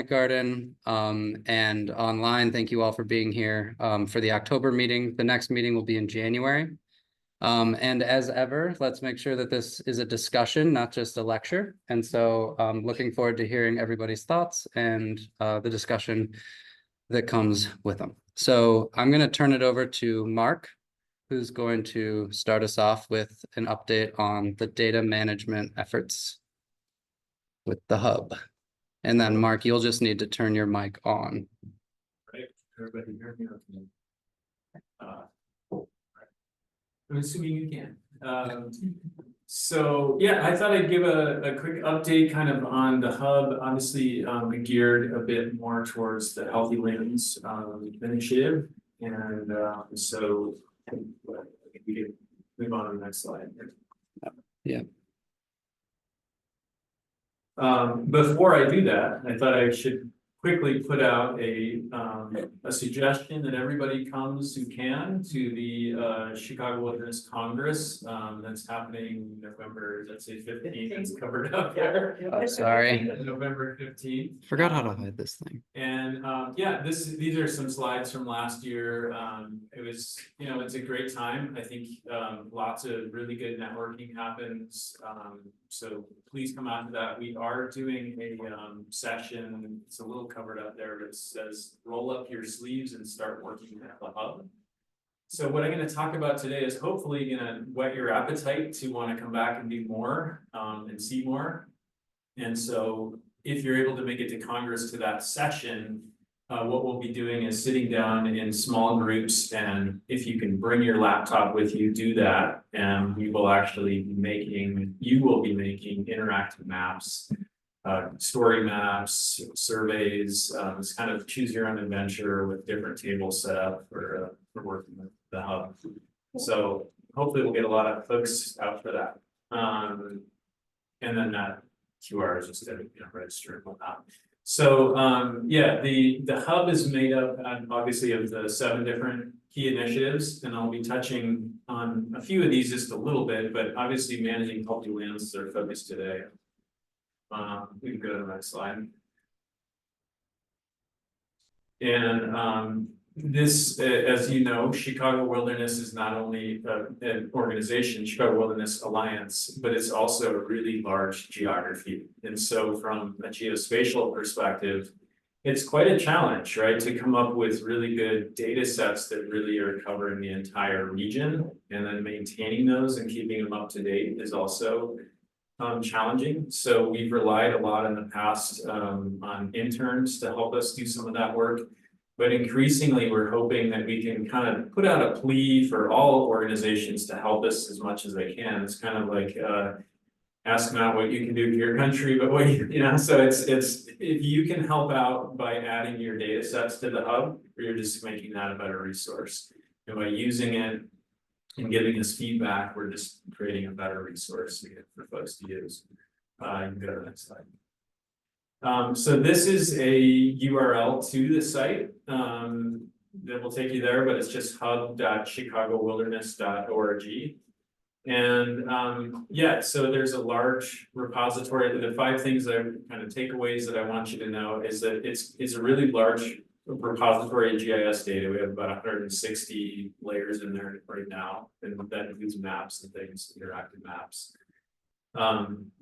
Garden and online. Thank you all for being here for the October meeting. The next meeting will be in January. And as ever, let's make sure that this is a discussion, not just a lecture. And so looking forward to hearing everybody's thoughts and the discussion that comes with them. So I'm going to turn it over to Mark, who's going to start us off with an update on the data management efforts with the hub. And then Mark, you'll just need to turn your mic on. Right, everybody hear me okay? I'm assuming you can. So yeah, I thought I'd give a quick update kind of on the hub, obviously geared a bit more towards the Healthy Lands initiative. And so we can move on to the next slide. Yeah. Before I do that, I thought I should quickly put out a suggestion that everybody comes who can to the Chicago Wilderness Congress that's happening November, let's say 15th. It's covered up there. Oh, sorry. November 15th. Forgot how to hide this thing. And yeah, these are some slides from last year. It was, it's a great time. I think lots of really good networking happens. So please come out to that. We are doing a session. It's a little covered up there, but it says roll up your sleeves and start working at the hub. So what I'm going to talk about today is hopefully going to whet your appetite to want to come back and do more and see more. And so if you're able to make it to Congress to that session, what we'll be doing is sitting down in small groups, and if you can bring your laptop with you, do that. And we will actually be making, you will be making interactive maps, story maps, surveys. It's kind of choose your own adventure with different tables set up for working with the hub. So hopefully we'll get a lot of folks out for that. And then that QR is just to register and whatnot. So yeah, the hub is made up obviously of the 7 different key initiatives, and I'll be touching on a few of these just a little bit, but obviously managing healthy lands is our focus today. We can go to the next slide. And this, as you know, Chicago Wilderness is not only an organization, Chicago Wilderness Alliance, but it's also a really large geography. And so from a geospatial perspective, it's quite a challenge, right? To come up with really good data sets that really are covering the entire region, and then maintaining those and keeping them up to date is also challenging. So we've relied a lot in the past on interns to help us do some of that work. But increasingly, we're hoping that we can kind of put out a plea for all organizations to help us as much as they can. It's kind of like ask not what you can do for your country, but what so it's if you can help out by adding your data sets to the hub, you're just making that a better resource. And by using it and giving us feedback, we're just creating a better resource for folks to use. You can go to the next slide. So this is a URL to the site that will take you there, but it's just hub.chicagowilderness.org. And yeah, so there's a large repository. The 5 things that are kind of takeaways that I want you to know is that it's a really large repository of GIS data. We have about 160 layers in there right now, and that includes maps and things, interactive maps.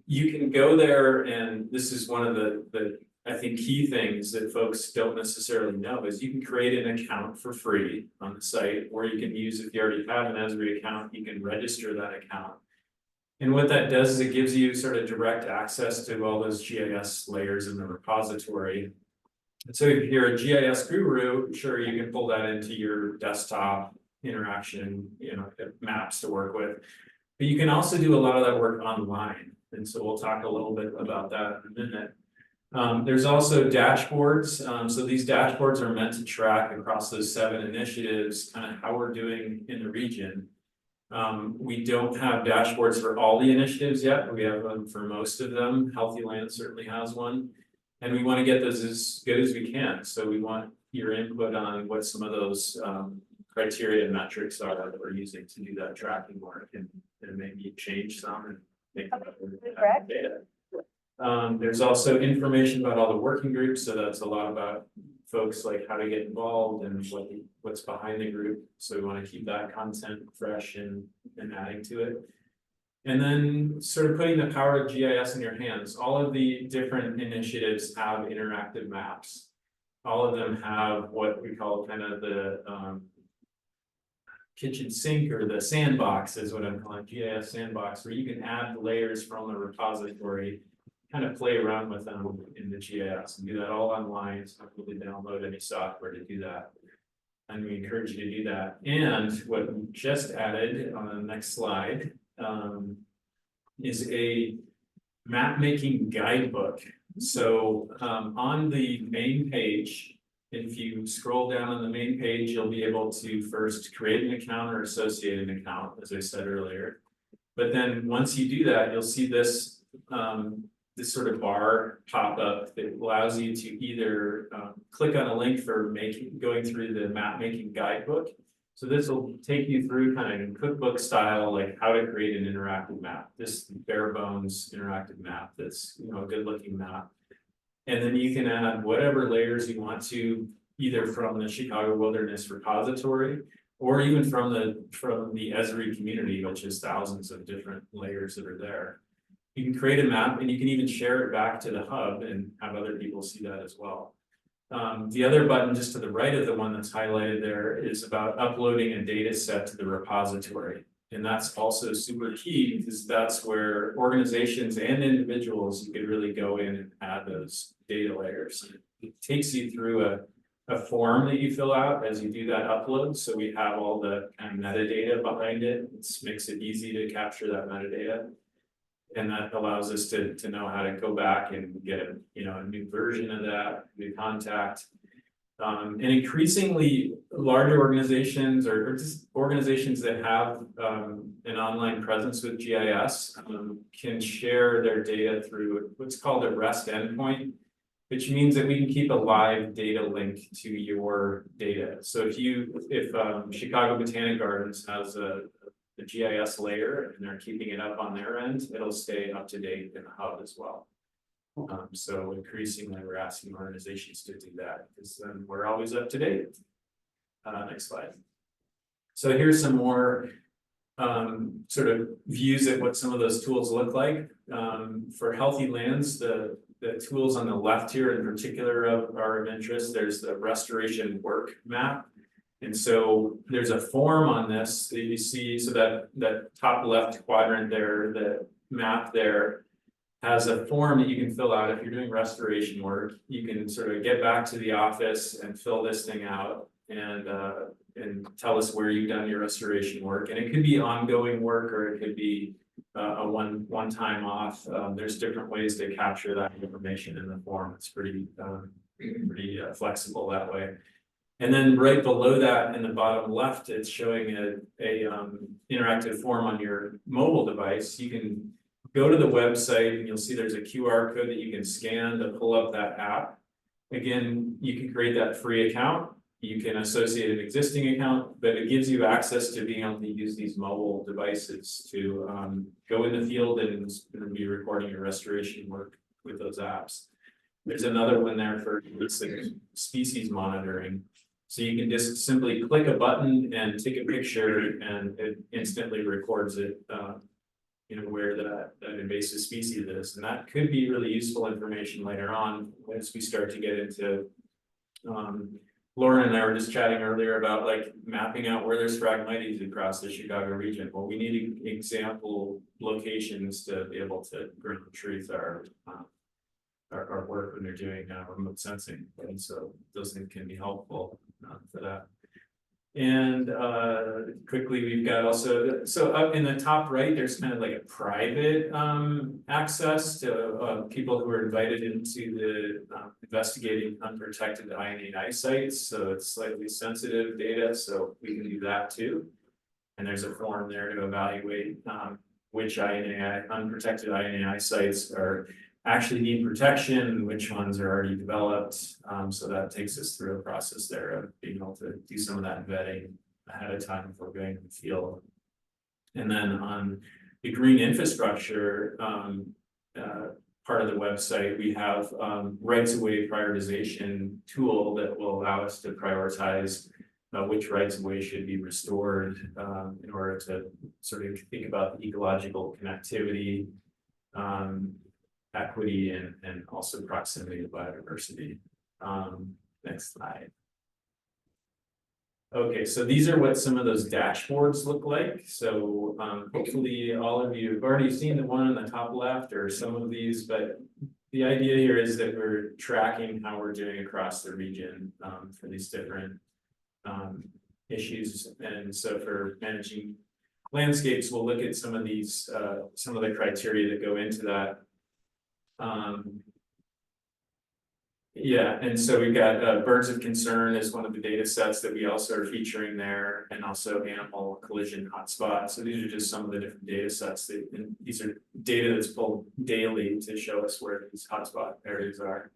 You can go there, and this is one of the I think key things that folks don't necessarily know is you can create an account for free on the site, or you can use, if you already have an Esri account, you can register that account. And what that does is it gives you sort of direct access to all those GIS layers in the repository. And so if you're a GIS guru, sure, you can pull that into your desktop interaction, maps to work with. But you can also do a lot of that work online. And so we'll talk a little bit about that in a minute. There's also dashboards. So these dashboards are meant to track across those 7 initiatives, kind of how we're doing in the region. We don't have dashboards for all the initiatives yet. We have them for most of them. Healthy Land certainly has one. And we want to get those as good as we can. So we want your input on what some of those criteria and metrics are that we're using to do that tracking work, and maybe change some and make better data. There's also information about all the working groups, so that's a lot about folks like how to get involved and what's behind the group. So we want to keep that content fresh and adding to it. And then sort of putting the power of GIS in your hands. All of the different initiatives have interactive maps. All of them have what we call kind of the kitchen sink, or the sandbox is what I'm calling GIS sandbox, where you can add layers from the repository, kind of play around with them in the GIS, and do that all online. So you don't need to download any software to do that. And we encourage you to do that. And what we just added on the next slide is a map making guidebook. So on the main page, if you scroll down on the main page, you'll be able to first create an account or associate an account, as I said earlier. But then once you do that, you'll see this this sort of bar pop up that allows you to either click on a link for going through the map making guidebook. So this will take you through kind of cookbook style, like how to create an interactive map, this bare bones interactive map that's, you know, a good looking map. And then you can add whatever layers you want to, either from the Chicago Wilderness Repository, or even from the Esri community, which is thousands of different layers that are there. You can create a map and you can even share it back to the hub and have other people see that as well. The other button just to the right of the one that's highlighted there is about uploading a data set to the repository. And that's also super key, because that's where organizations and individuals, you could really go in and add those data layers. It takes you through a form that you fill out as you do that upload. So we have all the kind of metadata behind it. It makes it easy to capture that metadata. And that allows us to know how to go back and get a new version of that, new contact. And increasingly larger organizations or just organizations that have an online presence with GIS can share their data through what's called a REST endpoint, which means that we can keep a live data link to your data. So if Chicago Botanic Gardens has a GIS layer and they're keeping it up on their end, it'll stay up to date in the hub as well. So increasingly we're asking organizations to do that, because then we're always up to date. Next slide. So here's some more sort of views at what some of those tools look like. For healthy lands, the tools on the left here in particular are of interest. There's the restoration work map. And so there's a form on this that you see, so that top left quadrant there, the map there has a form that you can fill out. If you're doing restoration work, you can sort of get back to the office and fill this thing out and tell us where you've done your restoration work. And it could be ongoing work, or it could be a one time off. There's different ways to capture that information in the form. It's pretty flexible that way. And then right below that in the bottom left, it's showing a interactive form on your mobile device. You can go to the website and you'll see there's a QR code that you can scan to pull up that app. Again, you can create that free account. You can associate an existing account, but it gives you access to being able to use these mobile devices to go in the field and be recording your restoration work with those apps. There's another one there for species monitoring. So you can just simply click a button and take a picture, and it instantly records it, where that invasive species is. And that could be really useful information later on as we start to get into, Lauren and I were just chatting earlier about like mapping out where there's Phragmites across the Chicago region. Well, we need example locations to be able to ground truth our work when they're doing remote sensing. And so those things can be helpful for that. And quickly, we've got also, so up in the top right, there's kind of like a private access to people who are invited into the investigating unprotected INAI sites. So it's slightly sensitive data, so we can do that too. And there's a form there to evaluate which unprotected INAI sites actually need protection, which ones are already developed. So that takes us through a process there of being able to do some of that vetting ahead of time before going to the field. And then on the green infrastructure part of the website, we have rights of way prioritization tool that will allow us to prioritize which rights of way should be restored in order to sort of think about the ecological connectivity, equity, and also proximity to biodiversity. Next slide. Okay, so these are what some of those dashboards look like. So hopefully all of you have already seen the one on the top left or some of these, but the idea here is that we're tracking how we're doing across the region for these different issues. And so for managing landscapes, we'll look at some of these, some of the criteria that go into that. Yeah, and so we've got birds of concern as one of the data sets that we also are featuring there, and also animal collision hotspots. So these are just some of the different data sets that, and these are data that's pulled daily to show us where these hotspot areas are.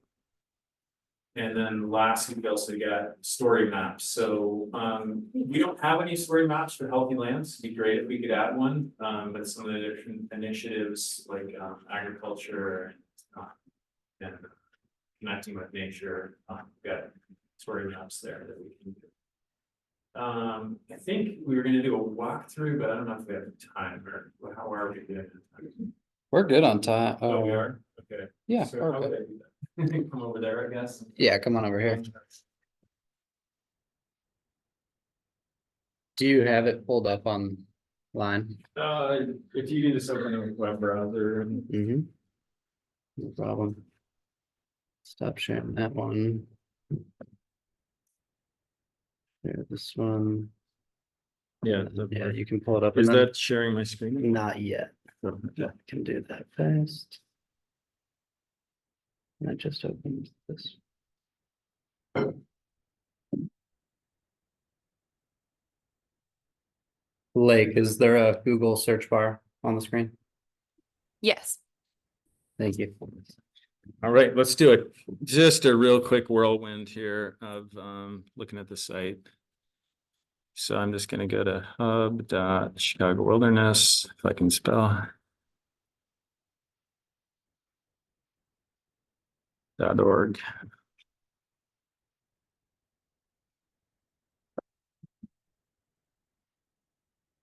And then last, we've also got story maps. So we don't have any story maps for healthy lands. It'd be great if we could add one, but some of the different initiatives like agriculture and connecting with nature, we've got story maps there that we can do. I think we were going to do a walkthrough, but I don't know if we have time, or how are we doing? We're good on time. Oh, we are? Okay. Yeah, So we're how good. would I do that? Come over there, I guess. Yeah, come on over here. Do you have it pulled up online? If you can just open a web browser. Mm-hmm. No problem. Stop sharing that one. Share this one. Yeah, Yeah, you can pull it up. is and then- that sharing my screen? Not yet. Okay. Can do that fast. I just opened this. Lake, is there a Google search bar on the screen? Yes. Thank you. All right, let's do it. Just a real quick whirlwind here of looking at the site. So I'm just going to go to hub.chicagowilderness, if I can spell. .org.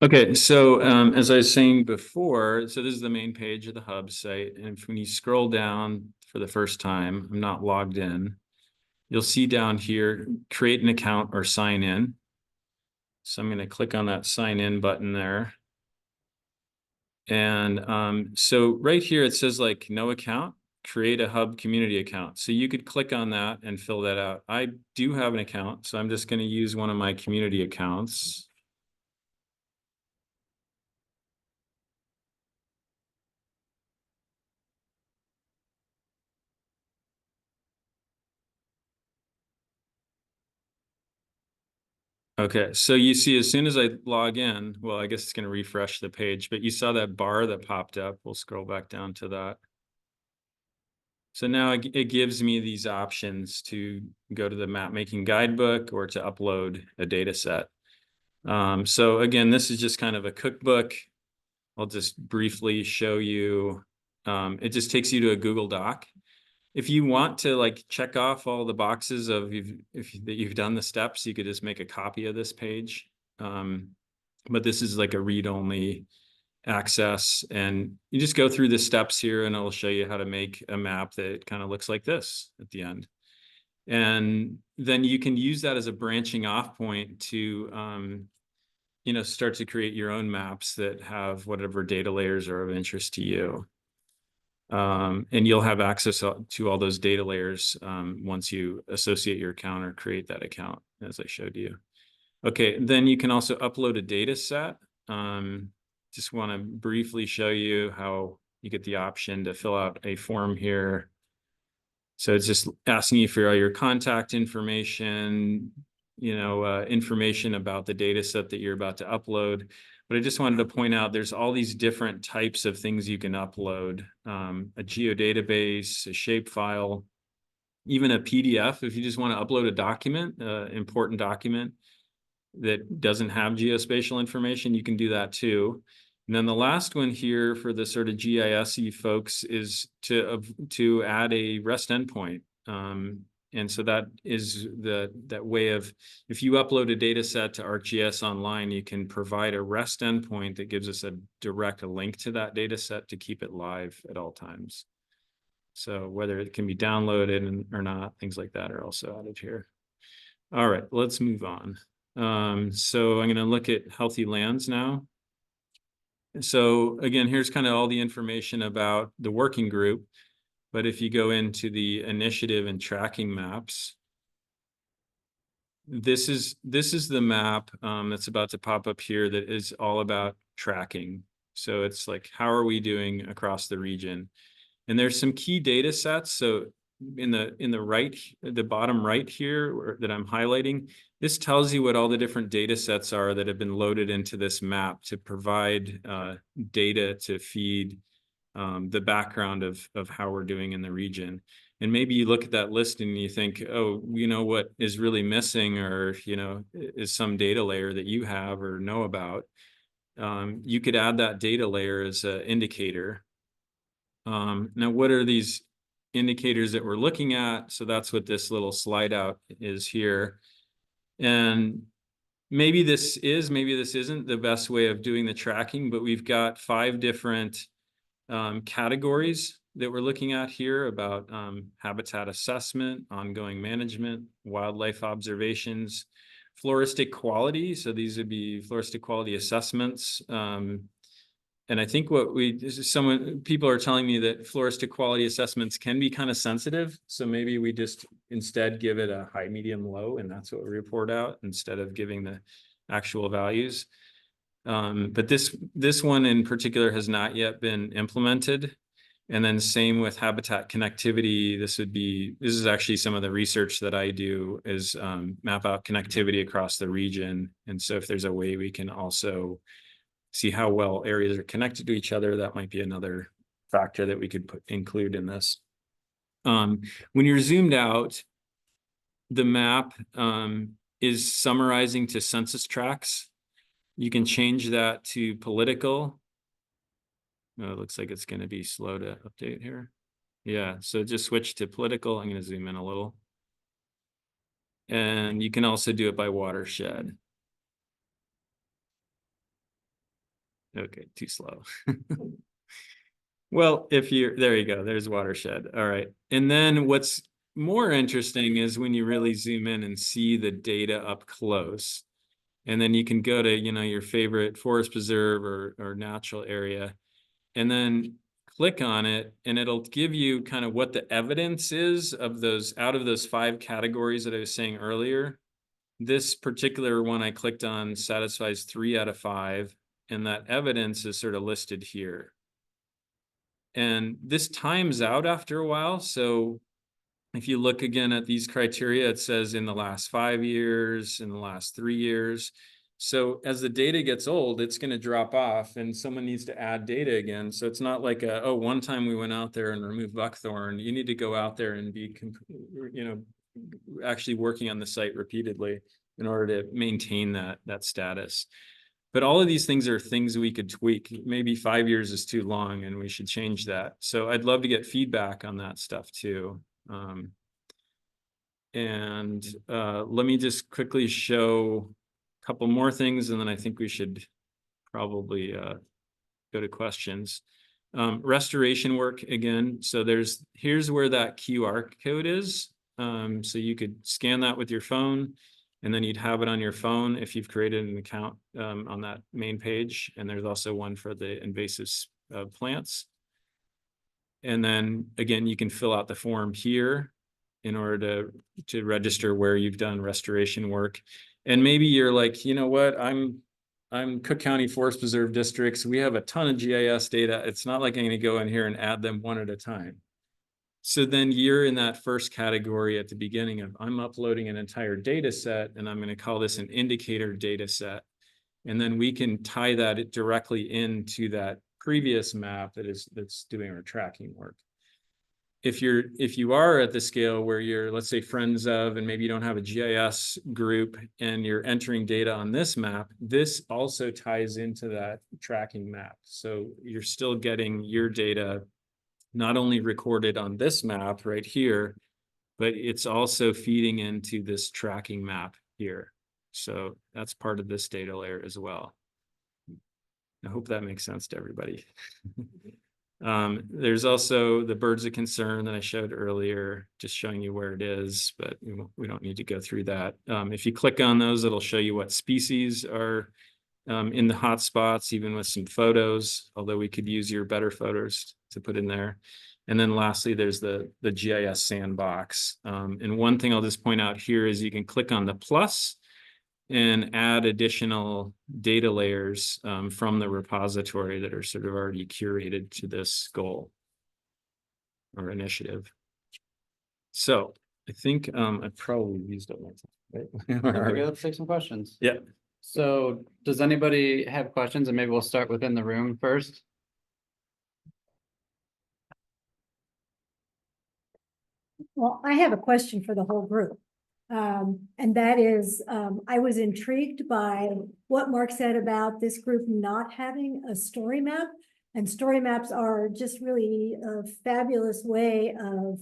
Okay, so as I was saying before, so this is the main page of the hub site. And when you scroll down for the first time, I'm not logged in. You'll see down here, create an account or sign in. So I'm going to click on that sign in button there. And so right here, it says like no account, create a hub community account. So you could click on that and fill that out. I do have an account, so I'm just going to use one of my community accounts. Okay, so you see as soon as I log in, well, I guess it's going to refresh the page, but you saw that bar that popped up. We'll scroll back down to that. So now it gives me these options to go to the map making guidebook or to upload a data set. So again, this is just kind of a cookbook. I'll just briefly show you. It just takes you to a Google Doc. If you want to like check off all the boxes of that you've done the steps, you could just make a copy of this page. But this is like a read-only access, and you just go through the steps here and it'll show you how to make a map that kind of looks like this at the end. And then you can use that as a branching off point to start to create your own maps that have whatever data layers are of interest to you. And you'll have access to all those data layers once you associate your account or create that account, as I showed you. Okay, then you can also upload a data set. Just want to briefly show you how you get the option to fill out a form here. So it's just asking you for all your contact information, information about the data set that you're about to upload. But I just wanted to point out there's all these different types of things you can upload, a geodatabase, a shapefile, even a PDF. If you just want to upload a document, important document that doesn't have geospatial information, you can do that too. And then the last one here for the sort of GIS-y folks is to add a REST endpoint. And so that is that way of, if you upload a data set to ArcGIS Online, you can provide a REST endpoint that gives us a direct link to that data set to keep it live at all times. So whether it can be downloaded or not, things like that are also added here. All right, let's move on. So I'm going to look at healthy lands now. So again, here's kind of all the information about the working group. But if you go into the initiative and tracking maps, this is the map that's about to pop up here that is all about tracking. So it's like, how are we doing across the region? And there's some key data sets. So in the bottom right here that I'm highlighting, this tells you what all the different data sets are that have been loaded into this map to provide data to feed the background of how we're doing in the region. And maybe you look at that list and you think, oh, you know what is really missing, or, you know, is some data layer that you have or know about. You could add that data layer as an indicator. Now, what are these indicators that we're looking at? So that's what this little slide out is here. And maybe this isn't the best way of doing the tracking, but we've got 5 different categories that we're looking at here about habitat assessment, ongoing management, wildlife observations, floristic quality. So these would be floristic quality assessments. And I think people are telling me that floristic quality assessments can be kind of sensitive. So maybe we just instead give it a high, medium, low, and that's what we report out instead of giving the actual values. But this one in particular has not yet been implemented. And then same with habitat connectivity. This is actually some of the research that I do, is map out connectivity across the region. And so if there's a way we can also see how well areas are connected to each other, that might be another factor that we could include in this. When you're zoomed out, the map is summarizing to census tracts. You can change that to political. Oh, it looks like it's going to be slow to update here. Yeah, so just switch to political. I'm going to zoom in a little. And you can also do it by watershed. Okay, too slow. Well, there you go, there's watershed. All right. And then what's more interesting is when you really zoom in and see the data up close. And then you can go to, your favorite forest preserve or natural area, and then click on it, and it'll give you kind of what the evidence is of those, out of those 5 categories that I was saying earlier. This particular one I clicked on satisfies 3 out of 5, and that evidence is sort of listed here. And this times out after a while. So if you look again at these criteria, it says in the last 5 years, in the last 3 years. So as the data gets old, it's going to drop off and someone needs to add data again. So it's not like one time we went out there and removed buckthorn. You need to go out there and be, actually working on the site repeatedly in order to maintain that status. But all of these things are things we could tweak. Maybe 5 years is too long and we should change that. So I'd love to get feedback on that stuff too. Let me just quickly show a couple more things, and then I think we should probably go to questions. Restoration work again. So here's where that QR code is. So you could scan that with your phone, and then you'd have it on your phone if you've created an account on that main page. And there's also one for the invasive plants. And then again, you can fill out the form here in order to register where you've done restoration work. And maybe you're like, you know what, I'm Cook County Forest Preserve districts. We have a ton of GIS data. It's not like I'm going to go in here and add them one at a time. So then you're in that first category at the beginning of, I'm uploading an entire data set, and I'm going to call this an indicator data set. And then we can tie that directly into that previous map that's doing our tracking work. if you are at the scale where you're, let's say, friends of, and maybe you don't have a GIS group and you're entering data on this map, this also ties into that tracking map. So you're still getting your data not only recorded on this map right here, but it's also feeding into this tracking map here. So that's part of this data layer as well. I hope that makes sense to everybody. There's also the birds of concern that I showed earlier, just showing you where it is, but we don't need to go through that. If you click on those, it'll show you what species are in the hotspots, even with some photos, although we could use your better photos to put in there. And then lastly, there's the GIS sandbox. And one thing I'll just point out here is you can click on the plus and add additional data layers from the repository that are sort of already curated to this goal or initiative. So I think I probably used up my time, right? Okay, let's take some questions. Yeah. So does anybody have questions? And maybe we'll start within the room first. Well, I have a question for the whole group. And that is, I was intrigued by what Mark said about this group not having a story map. And story maps are just really a fabulous way of,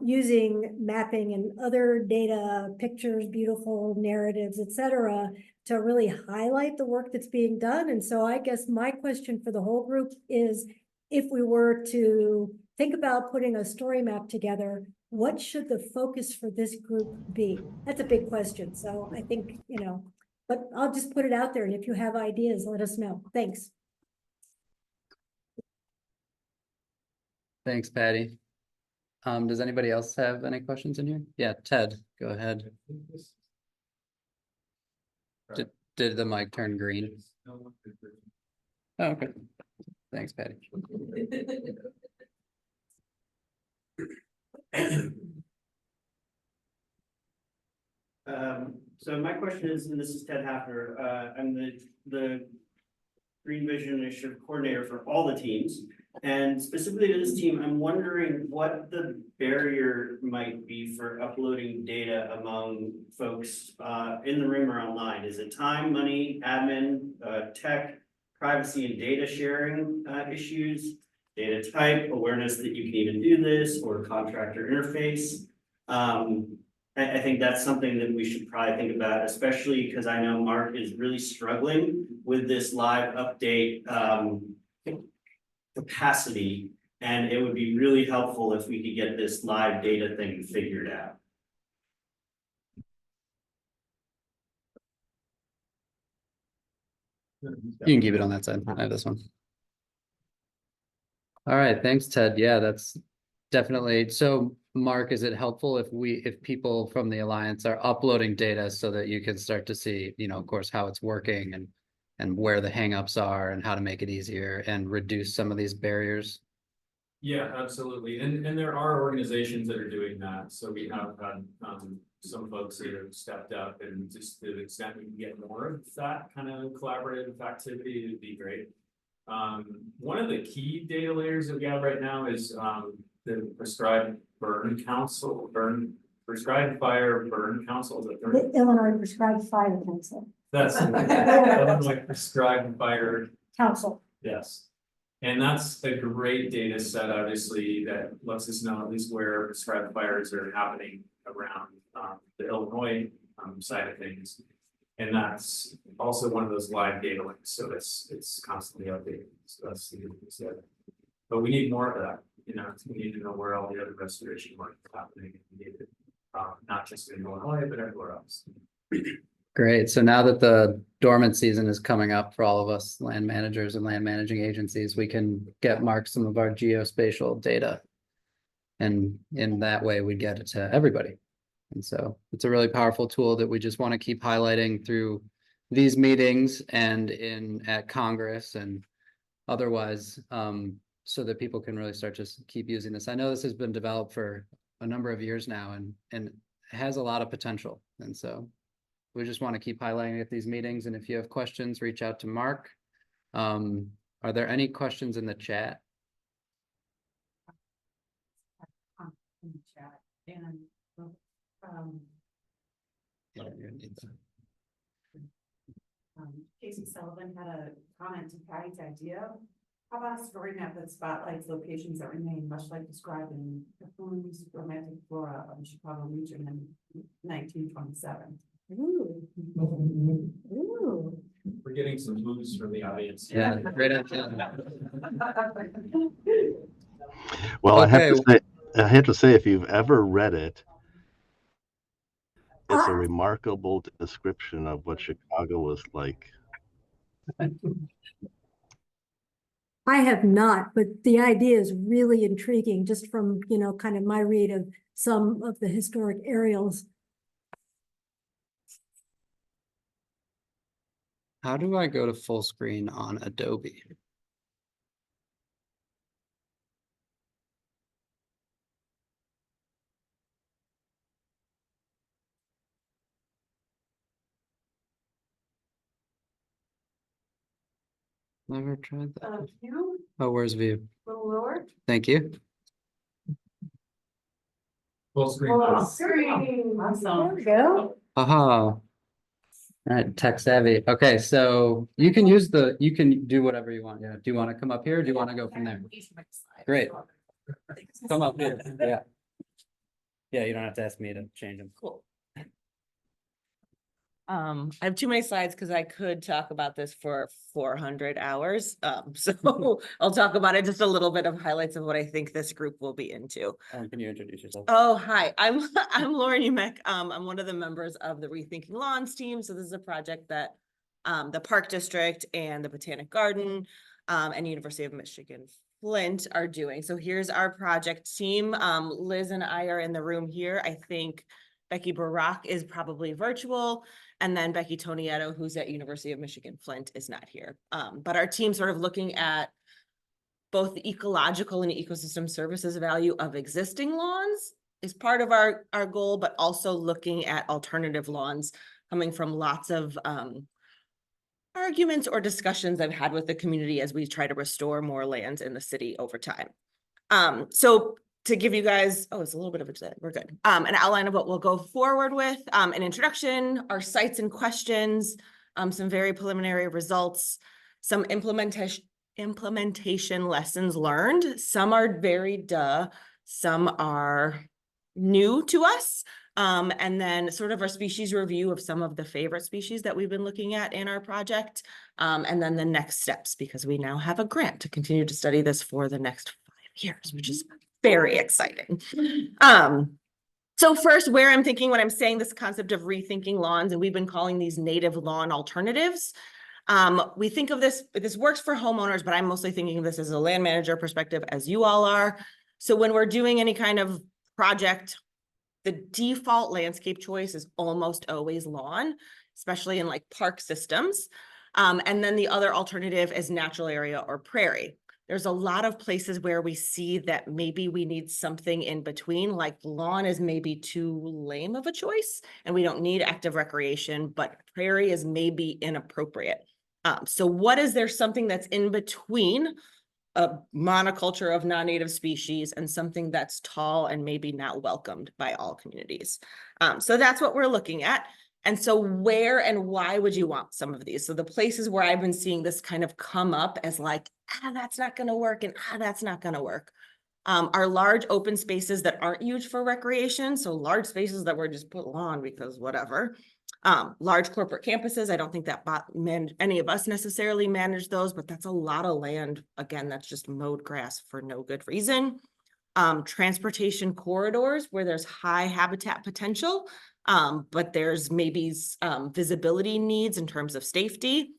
using mapping and other data, pictures, beautiful narratives, et cetera, to really highlight the work that's being done. And so I guess my question for the whole group is, if we were to think about putting a story map together, what should the focus for this group be? That's a big question. So I think, but I'll just put it out there. And if you have ideas, let us know. Thanks. Thanks, Patty. Does anybody else have any questions in here? Yeah, Ted, go ahead. Did the mic turn green? Oh, okay. Thanks, Patty. So my question is, and this is Ted Hafner, I'm the Green Vision Initiative Coordinator for all the teams. And specifically to this team, I'm wondering what the barrier might be for uploading data among folks in the room or online. Is it time, money, admin, tech, privacy and data sharing issues, data type, awareness that you can even do this, or contractor interface? I think that's something that we should probably think about, especially because I know Mark is really struggling with this live update capacity, and it would be really helpful if we could get this live data thing figured out. You can keep it on that side. I have this one. All right, thanks, Ted. Yeah, that's definitely. So Mark, is it helpful if people from the Alliance are uploading data so that you can start to see, of course, how it's working and where the hangups are and how to make it easier and reduce some of these barriers? Yeah, absolutely. And there are organizations that are doing that. So we have had some folks that have stepped up, and just to the extent we can get more of that kind of collaborative activity, it would be great. One of the key data layers that we have right now is the prescribed burn council, prescribed fire burn council. The Illinois Prescribed Fire Council. That's Illinois Prescribed Fire Council. Yes. And that's a great data set, obviously, that lets us know at least where prescribed fires are happening around the Illinois side of things. And that's also one of those live data links, so it's constantly updated. So that's the good news there. But we need more of that. We need to know where all the other restoration work is happening. We need it, not just in Illinois, but everywhere else. Great. So now that the dormant season is coming up for all of us land managers and land managing agencies, we can get Mark some of our geospatial data. And in that way, we get it to everybody. And so it's a really powerful tool that we just want to keep highlighting through these meetings and at Congress and otherwise, so that people can really start to keep using this. I know this has been developed for a number of years now and has a lot of potential. And so we just want to keep highlighting at these meetings. And if you have questions, reach out to Mark. Are there any questions in the chat? And, um, Yeah, you need that. Casey Sullivan had a comment to Patty's idea. How about a story map that spotlights locations that remain much like described in Cahoon's romantic flora of the Chicago region in 1927? Ooh. Ooh. We're getting some moves from the audience. Yeah, great idea. Well, Okay. I have to say, if you've ever read it, it's a Ah. remarkable description of what Chicago was like. I have not, but the idea is really intriguing just from, you know, kind of my read of some of the historic aerials. How do I go to full screen on Adobe? Never tried that. You, Oh, where's view? little lower. Thank you. Full screen. Awesome. we go. Aha. All right, tech savvy. Okay, so you can use you can do whatever you want. Yeah. Do you want to come up here? Or do you want to go from there? Great. Come up here. Yeah. Yeah, you don't have to ask me to change them. Cool. I have too many slides because I could talk about this for 400 hours. So I'll talk about it, just a little bit of highlights of what I think this group will be into. Can you introduce yourself? Oh, hi, I'm Lauren Umek. I'm one of the members of the Rethinking Lawns team. So this is a project that the Park District and the Botanic Garden and University of Michigan Flint are doing. So here's our project team. Liz and I are in the room here. I think Becky Barak is probably virtual. And then Becky Tonietto, who's at University of Michigan Flint, is not here. But our team sort of looking at both the ecological and ecosystem services value of existing lawns is part of our goal, but also looking at alternative lawns coming from lots of arguments or discussions I've had with the community as we try to restore more lands in the city over time. So to give you guys, oh, it's a little bit of a, we're good. An outline of what we'll go forward with, an introduction, our sites and questions, some very preliminary results, some implementation lessons learned. Some are very some are new to us. And then sort of our species review of some of the favorite species that we've been looking at in our project. And then the next steps, because we now have a grant to continue to study this for the next 5 years, which is very exciting. So first, where I'm thinking when I'm saying this concept of rethinking lawns, and we've been calling these native lawn alternatives. We think of this works for homeowners, but I'm mostly thinking of this as a land manager perspective, as you all are. So when we're doing any kind of project, the default landscape choice is almost always lawn, especially in like park systems. And then the other alternative is natural area or prairie. There's a lot of places where we see that maybe we need something in between, like lawn is maybe too lame of a choice and we don't need active recreation, but prairie is maybe inappropriate. So what is there something that's in between a monoculture of non-native species and something that's tall and maybe not welcomed by all communities? So that's what we're looking at. And so where and why would you want some of these? So the places where I've been seeing this kind of come up as like, that's not going to work and that's not going to work. Are large open spaces that aren't used for recreation. So large spaces that were just put lawn because whatever. Large corporate campuses. I don't think that any of us necessarily manage those, but that's a lot of land. Again, that's just mowed grass for no good reason. Transportation corridors where there's high habitat potential, but there's maybe visibility needs in terms of safety.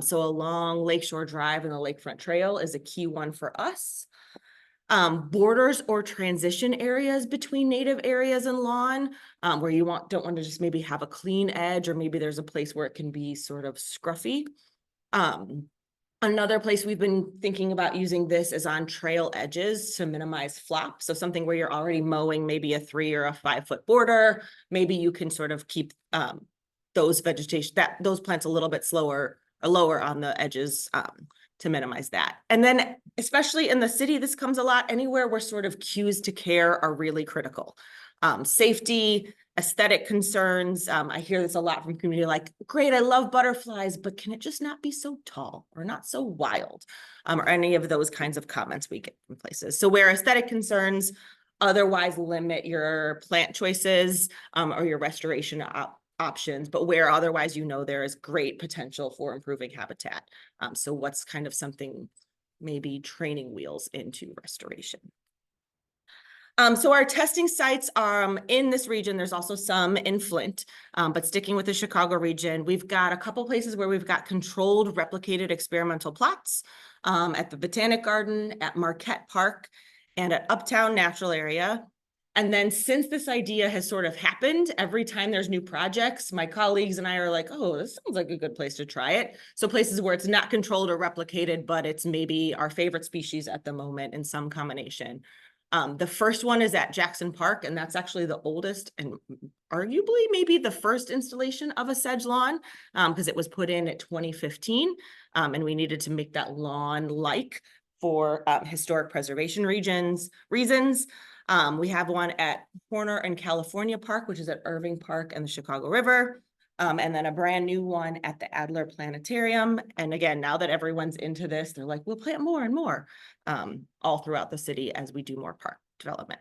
So along Lakeshore Drive and the Lakefront Trail is a key one for us. Borders or transition areas between native areas and lawn, where you don't want to just maybe have a clean edge, or maybe there's a place where it can be sort of scruffy. Another place we've been thinking about using this is on trail edges to minimize flop. So something where you're already mowing maybe a 3 or a 5 foot border, maybe you can sort of keep those plants a little bit slower or lower on the edges to minimize that. And then especially in the city, this comes a lot anywhere where sort of cues to care are really critical. Safety, aesthetic concerns. I hear this a lot from community, like, great, I love butterflies, but can it just not be so tall or not so wild? Or any of those kinds of comments we get from places. So where aesthetic concerns otherwise limit your plant choices or your restoration options, but where otherwise there is great potential for improving habitat. So what's kind of something, maybe training wheels into restoration. So our testing sites are in this region. There's also some in Flint, but sticking with the Chicago region, we've got a couple places where we've got controlled replicated experimental plots at the Botanic Garden, at Marquette Park, and at Uptown Natural Area. And then since this idea has sort of happened, every time there's new projects, my colleagues and I are like, oh, this sounds like a good place to try it. So places where it's not controlled or replicated, but it's maybe our favorite species at the moment in some combination. The first one is at Jackson Park, and that's actually the oldest and arguably maybe the first installation of a sedge lawn, because it was put in at 2015, and we needed to make that lawn-like for historic preservation reasons. We have one at Horner and California Park, which is at Irving Park and the Chicago River. And then a brand new one at the Adler Planetarium. And again, now that everyone's into this, they're like, we'll plant more and more all throughout the city as we do more park development.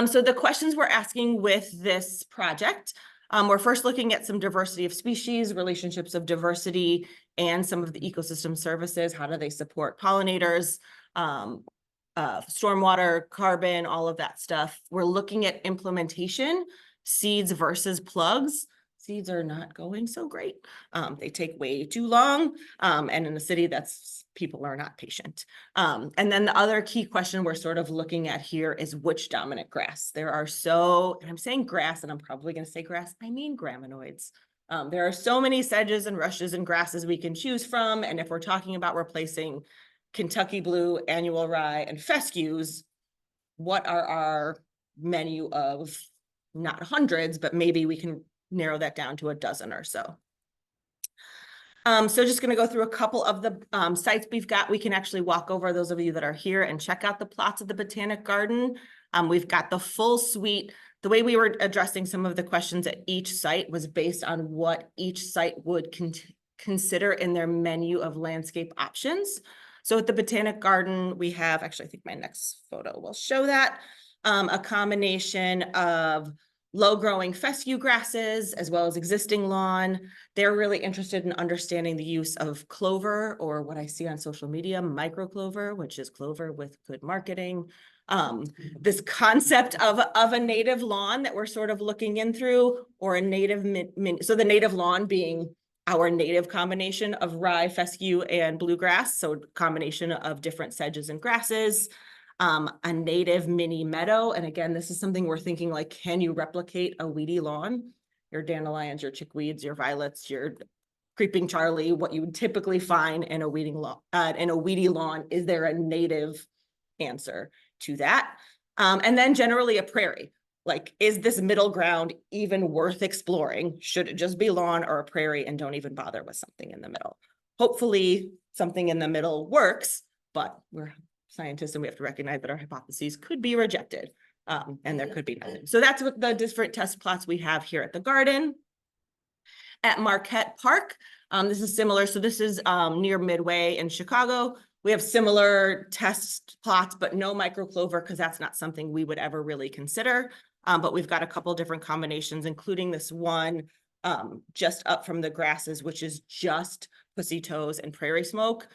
So the questions we're asking with this project, we're first looking at some diversity of species, relationships of diversity, and some of the ecosystem services. How do they support pollinators, stormwater, carbon, all of that stuff. We're looking at implementation, seeds versus plugs. Seeds are not going so great. They take way too long. And in the city, people are not patient. And then the other key question we're sort of looking at here is which dominant grass. There are and I'm saying grass, and I'm probably going to say grass, I mean graminoids. There are so many sedges and rushes and grasses we can choose from. And if we're talking about replacing Kentucky blue, annual rye, and fescues, what are our menu of not hundreds, but maybe we can narrow that down to a dozen or so. So just going to go through a couple of the sites we've got. We can actually walk over, those of you that are here, and check out the plots of the Botanic Garden. We've got the full suite. The way we were addressing some of the questions at each site was based on what each site would consider in their menu of landscape options. So at the Botanic Garden, we have, actually, I think my next photo will show that, a combination of low-growing fescue grasses as well as existing lawn. They're really interested in understanding the use of clover, or what I see on social media, micro clover, which is clover with good marketing. This concept of a native lawn that we're sort of looking in through, or a native so the native lawn being our native combination of rye, fescue, and bluegrass. So combination of different sedges and grasses, a native mini meadow. And again, this is something we're thinking, like, can you replicate a weedy lawn? Your dandelions, your chickweeds, your violets, your creeping Charlie, what you would typically find in a weedy lawn. Is there a native answer to that? And then generally a prairie. Like, is this middle ground even worth exploring? Should it just be lawn or a prairie, and don't even bother with something in the middle? Hopefully something in the middle works, but we're scientists and we have to recognize that our hypotheses could be rejected, and there could be nothing. So that's what the different test plots we have here at the garden. At Marquette Park, this is similar. So this is near Midway in Chicago. We have similar test plots, but no microclover, because that's not something we would ever really consider. But we've got a couple different combinations, including this one just up from the grasses, which is just pussy toes and prairie smoke.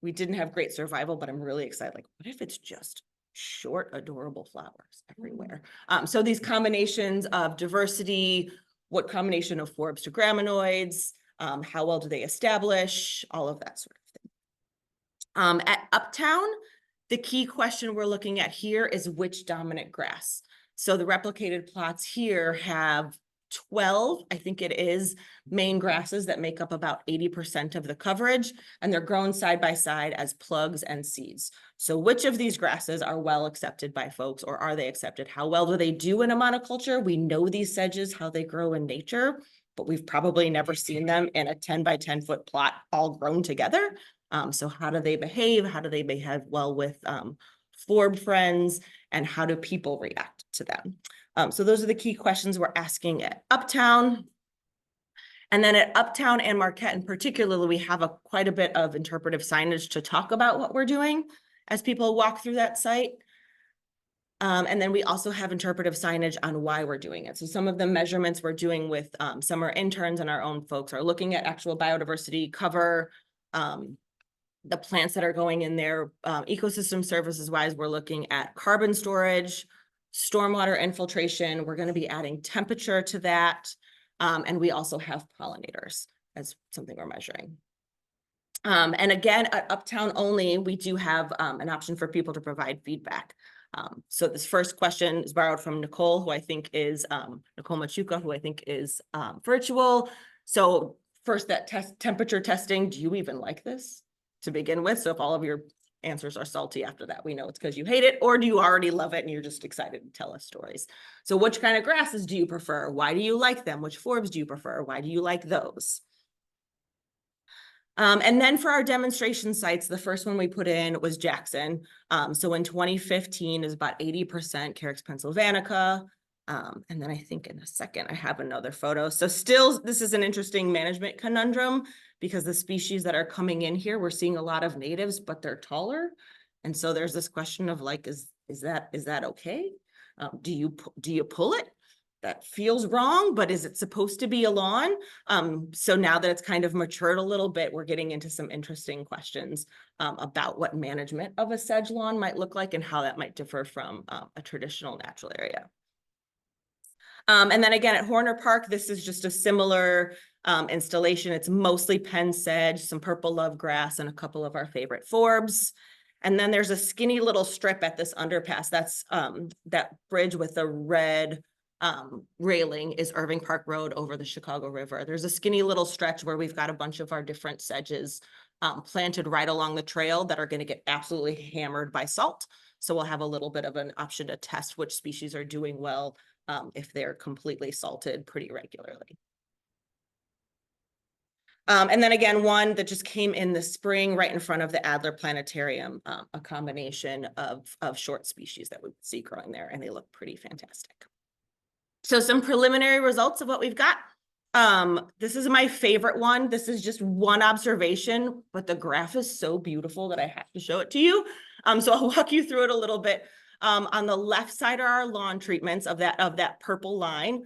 We didn't have great survival, but I'm really excited. Like, what if it's just short, adorable flowers everywhere? So these combinations of diversity, what combination of forbs to graminoids, how well do they establish, all of that sort of thing. At Uptown, the key question we're looking at here is which dominant grass. So the replicated plots here have 12, I think it is, main grasses that make up about 80% of the coverage, and they're grown side by side as plugs and seeds. So which of these grasses are well accepted by folks, or are they accepted? How well do they do in a monoculture? We know these sedges, how they grow in nature, but we've probably never seen them in a 10 by 10 foot plot all grown together. So how do they behave? How do they behave well with forb friends, and how do people react to them? So those are the key questions we're asking at Uptown. And then at Uptown and Marquette in particular, we have quite a bit of interpretive signage to talk about what we're doing as people walk through that site. And then we also have interpretive signage on why we're doing it. So some of the measurements we're doing with some are interns and our own folks are looking at actual biodiversity cover, the plants that are going in there, ecosystem services wise, we're looking at carbon storage, stormwater infiltration. We're going to be adding temperature to that. And we also have pollinators as something we're measuring. And again, at Uptown only, we do have an option for people to provide feedback. So this first question is borrowed from Nicole, who I think is Nicole Machuca, who I think is virtual. So first, that temperature testing, do you even like this to begin with? So if all of your answers are salty after that, we know it's because you hate it, or do you already love it and you're just excited to tell us stories? So which kind of grasses do you prefer? Why do you like them? Which forbs do you prefer? Why do you like those? And then for our demonstration sites, the first one we put in was Jackson. So in 2015 is about 80% Carex pennsylvanica. And then I think in a second, I have another photo. So still, this is an interesting management conundrum because the species that are coming in here, we're seeing a lot of natives, but they're taller. And so there's this question of like, is that okay? Do you pull it? That feels wrong, but is it supposed to be a lawn? So now that it's kind of matured a little bit, we're getting into some interesting questions about what management of a sedge lawn might look like and how that might differ from a traditional natural area. And then again, at Horner Park, this is just a similar installation. It's mostly pen sedge, some purple love grass, and a couple of our favorite forbs. And then there's a skinny little strip at this underpass. That's that bridge with the red railing is Irving Park Road over the Chicago River. There's a skinny little stretch where we've got a bunch of our different sedges planted right along the trail that are going to get absolutely hammered by salt. So we'll have a little bit of an option to test which species are doing well if they're completely salted pretty regularly. And then again, one that just came in the spring right in front of the Adler Planetarium, a combination of short species that we see growing there, and they look pretty fantastic. So some preliminary results of what we've got. This is my favorite one. This is just one observation, but the graph is so beautiful that I have to show it to you. So I'll walk you through it a little bit. On the left side are our lawn treatments of that purple line.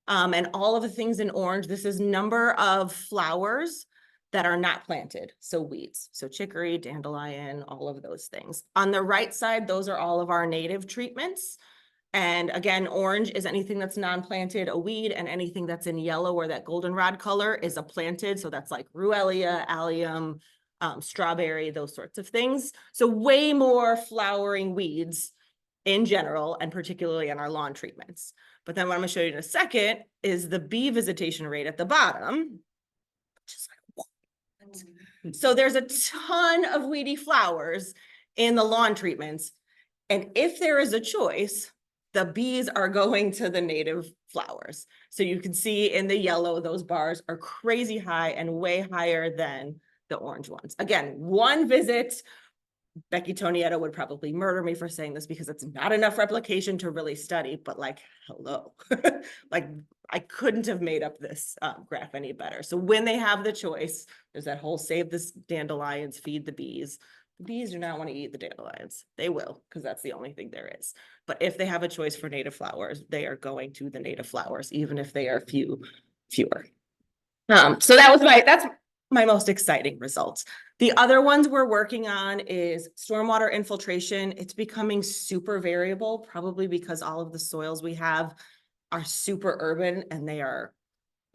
And all of the things in orange, this is number of flowers that are not planted. So weeds, so chicory, dandelion, all of those things. On the right side, those are all of our native treatments. And again, orange is anything that's non-planted, a weed, and anything that's in yellow or that goldenrod color is a planted. So that's like ruellia, allium, strawberry, those sorts of things. So way more flowering weeds in general, and particularly in our lawn treatments. But then what I'm going to show you in a second is the bee visitation rate at the bottom. Just like, what? So there's a ton of weedy flowers in the lawn treatments. And if there is a choice, the bees are going to the native flowers. So you can see in the yellow, those bars are crazy high and way higher than the orange ones. Again, one visit, Becky Tonietta would probably murder me for saying this because it's not enough replication to really study, but like, hello, like I couldn't have made up this graph any better. So when they have the choice, there's that whole save the dandelions, feed the bees. The bees do not want to eat the dandelions. They will, because that's the only thing there is. But if they have a choice for native flowers, they are going to the native flowers, even if they are fewer. So that's my most exciting results. The other ones we're working on is stormwater infiltration. It's becoming super variable, probably because all of the soils we have are super urban and the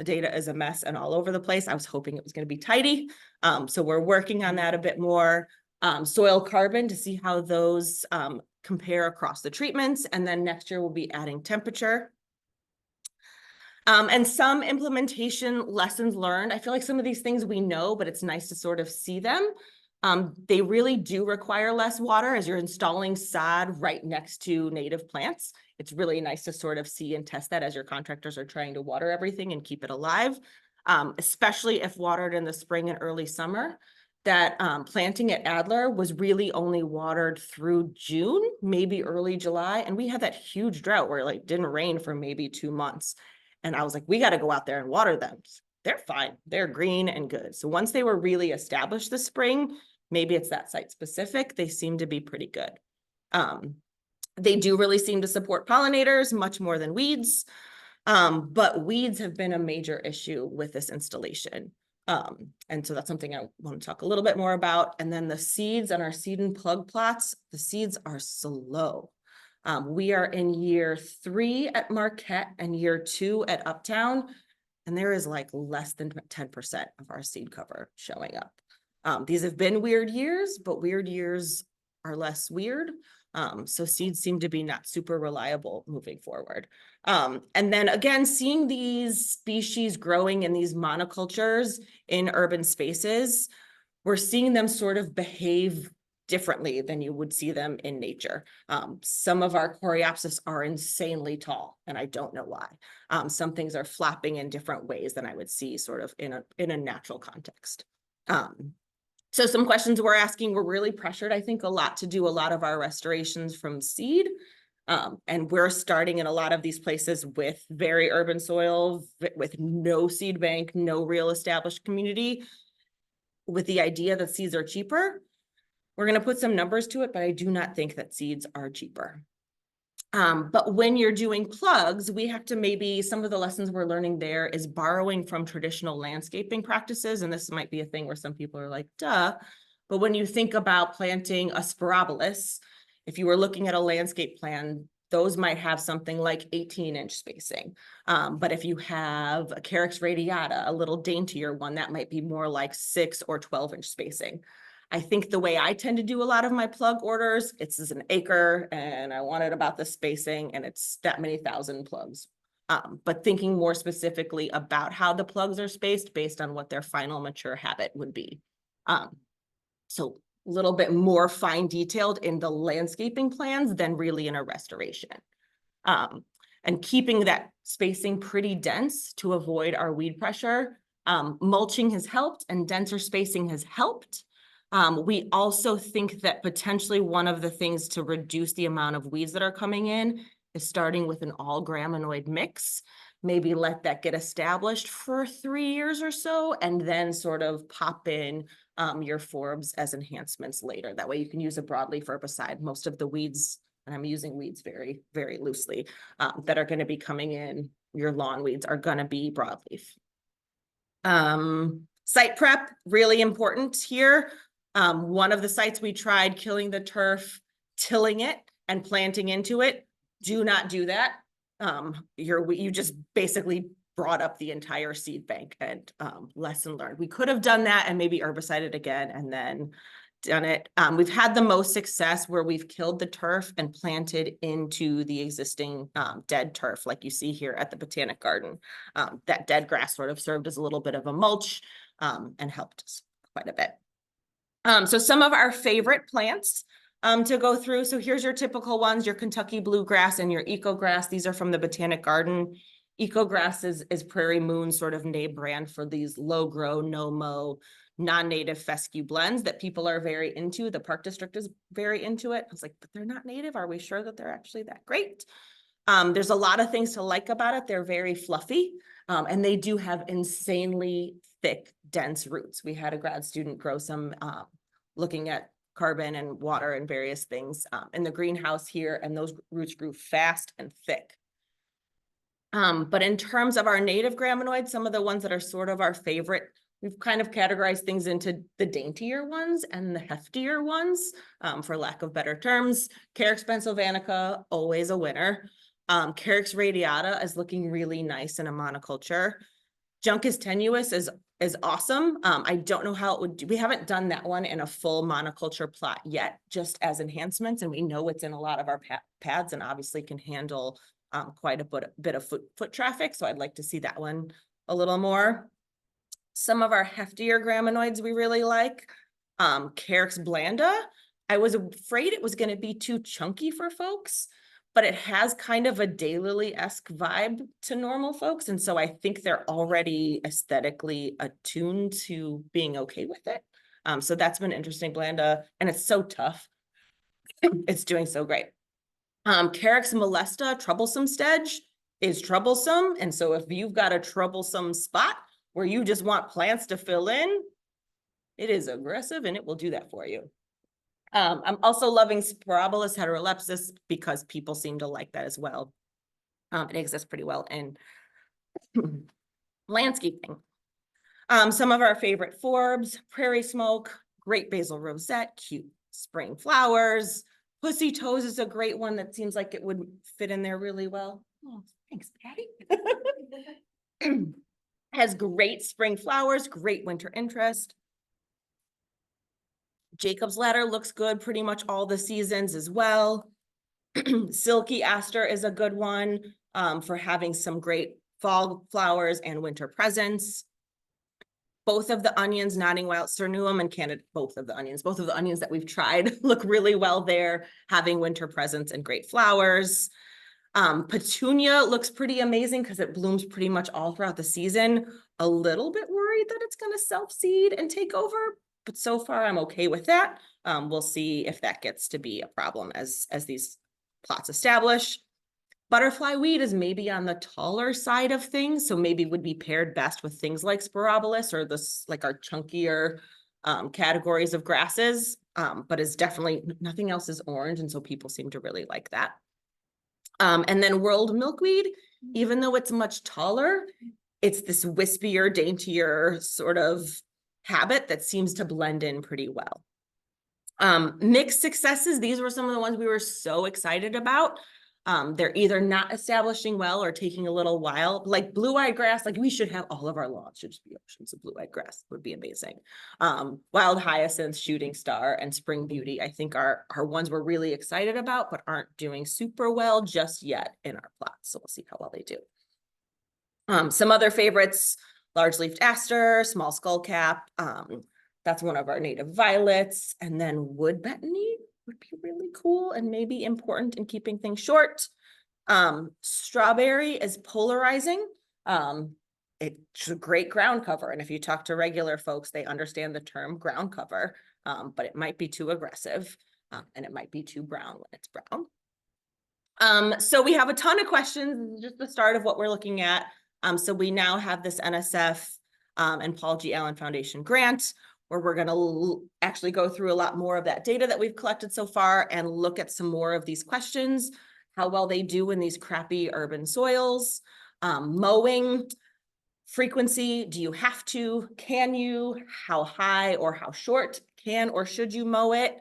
data is a mess and all over the place. I was hoping it was going to be tidy. So we're working on that a bit more. Soil carbon to see how those compare across the treatments. And then next year we'll be adding temperature. And some implementation lessons learned. I feel like some of these things we know, but it's nice to sort of see them. They really do require less water as you're installing sod right next to native plants. It's really nice to sort of see and test that as your contractors are trying to water everything and keep it alive, especially if watered in the spring and early summer. that planting at Adler was really only watered through June, maybe early July. And we had that huge drought where like didn't rain for maybe 2 months. And I was like, we got to go out there and water them. They're fine. They're green and good. So once they were really established this spring, maybe it's that site specific, they seem to be pretty good. They do really seem to support pollinators much more than weeds. But weeds have been a major issue with this installation. And so that's something I want to talk a little bit more about. And then the seeds on our seed and plug plots, the seeds are slow. We are in year 3 at Marquette and year 2 at Uptown, and there is like less than 10% of our seed cover showing up. These have been weird years, but weird years are less weird. So seeds seem to be not super reliable moving forward. And then again, seeing these species growing in these monocultures in urban spaces, we're seeing them sort of behave differently than you would see them in nature. Some of our Coreopsis are insanely tall, and I don't know why. Some things are flapping in different ways than I would see sort of in a natural context. So some questions we're asking, we're really pressured, I think, a lot to do a lot of our restorations from seed. And we're starting in a lot of these places with very urban soil, with no seed bank, no real established community, with the idea that seeds are cheaper. We're going to put some numbers to it, but I do not think that seeds are cheaper. But when you're doing plugs, we have to maybe, some of the lessons we're learning there is borrowing from traditional landscaping practices. And this might be a thing where some people are like, duh. But when you think about planting a spirabolus, if you were looking at a landscape plan, those might have something like 18-inch spacing. But if you have a Carex radiata, a little daintier one, that might be more like 6 or 12-inch spacing. I think the way I tend to do a lot of my plug orders, it's as an acre and I want it about the spacing and it's that many thousand plugs. But thinking more specifically about how the plugs are spaced based on what their final mature habit would be. So a little bit more fine detailed in the landscaping plans than really in a restoration. And keeping that spacing pretty dense to avoid our weed pressure. Mulching has helped and denser spacing has helped. We also think that potentially one of the things to reduce the amount of weeds that are coming in is starting with an all graminoid mix. Maybe let that get established for 3 years or so, and then sort of pop in your forbs as enhancements later. That way you can use a broadleaf herbicide. Most of the weeds, and I'm using weeds very, very loosely, that are going to be coming in, your lawn weeds are going to be broadleaf. Site prep, really important here. One of the sites we tried killing the turf, tilling it and planting into it. Do not do that. You just basically brought up the entire seed bank, and lesson learned. We could have done that and maybe herbicided again and then done it. We've had the most success where we've killed the turf and planted into the existing dead turf, like you see here at the Botanic Garden. That dead grass sort of served as a little bit of a mulch and helped us quite a bit. So some of our favorite plants to go through. So here's your typical ones, your Kentucky bluegrass and your ecograss. These are from the Botanic Garden. Ecograss is Prairie Moon's sort of name brand for these low grow, no mow, non-native fescue blends that people are very into. The Park District is very into it. I was like, but they're not native. Are we sure that they're actually that great? There's a lot of things to like about it. They're very fluffy, and they do have insanely thick, dense roots. We had a grad student grow some looking at carbon and water and various things in the greenhouse here, and those roots grew fast and thick. But in terms of our native graminoids, some of the ones that are sort of our favorite, we've kind of categorized things into the daintier ones and the heftier ones, for lack of better terms. Carex pennsylvanica, always a winner. Carex radiata is looking really nice in a monoculture. Juncus tenuis is awesome. I don't know how it would do. We haven't done that one in a full monoculture plot yet, just as enhancements. And we know it's in a lot of our pads and obviously can handle quite a bit of foot traffic. So I'd like to see that one a little more. Some of our heftier graminoids we really like. Carex blanda. I was afraid it was going to be too chunky for folks, but it has kind of a daylily-esque vibe to normal folks. And so I think they're already aesthetically attuned to being okay with it. So that's been interesting, Blanda, and it's so tough. It's doing so great. Carex molesta, troublesome sedge is troublesome. And so if you've got a troublesome spot where you just want plants to fill in, it is aggressive and it will do that for you. I'm also loving Sporobolus heterolepsis because people seem to like that as well. It exists pretty well in landscaping. Some of our favorite forbs, prairie smoke, great basil rosette, cute spring flowers. Pussy toes is a great one that seems like it would fit in there really well. Oh, thanks, Patty. Has great spring flowers, great winter interest. Jacob's ladder looks good pretty much all the seasons as well. Silky aster is a good one for having some great fall flowers and winter presents. Both of the onions, Nodding Wild Cernuum and Canada, both of the onions that we've tried look really well there, having winter presents and great flowers. Petunia looks pretty amazing because it blooms pretty much all throughout the season. A little bit worried that it's going to self-seed and take over, but so far I'm okay with that. We'll see if that gets to be a problem as these plots establish. Butterfly weed is maybe on the taller side of things, so maybe would be paired best with things like Sporobolus or this like our chunkier categories of grasses, but is definitely nothing else is orange, and so people seem to really like that. And then world milkweed, even though it's much taller, it's this wispier, daintier sort of habit that seems to blend in pretty well. Mixed successes, these were some of the ones we were so excited about. They're either not establishing well or taking a little while, like blue-eyed grass. Like we should have all of our lawns should just be oceans of blue-eyed grass, would be amazing. Wild hyacinth, shooting star, and spring beauty, I think are ones we're really excited about, but aren't doing super well just yet in our plots. So we'll see how well they do. Some other favorites, large-leafed aster, small skullcap. That's one of our native violets, and then wood betony would be really cool and maybe important in keeping things short. Strawberry is polarizing. It's a great ground cover. And if you talk to regular folks, they understand the term ground cover, but it might be too aggressive and it might be too brown when it's brown. So we have a ton of questions, just the start of what we're looking at. So we now have this NSF and Paul G. Allen Foundation grant, where we're going to actually go through a lot more of that data that we've collected so far and look at some more of these questions, how well they do in these crappy urban soils, mowing, frequency, do you have to, can you, how high or how short can or should you mow it?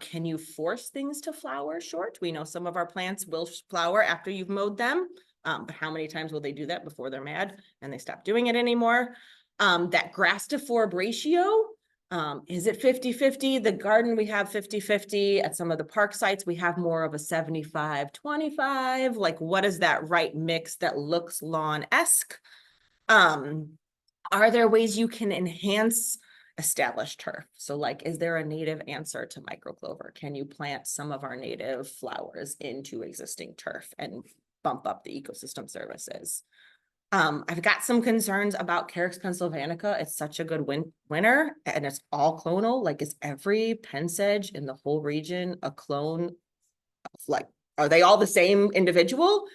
Can you force things to flower short? We know some of our plants will flower after you've mowed them, but how many times will they do that before they're mad and they stop doing it anymore? That grass to forb ratio, is it 50-50? The garden, we have 50-50. At some of the park sites, we have more of a 75-25. Like, what is that right mix that looks lawn-esque? Are there ways you can enhance established turf? So like, is there a native answer to microclover? Can you plant some of our native flowers into existing turf and bump up the ecosystem services? I've got some concerns about Carex pennsylvanica. It's such a good winner and it's all clonal. Like, is every pen sedge in the whole region a clone of, like, are they all the same individual?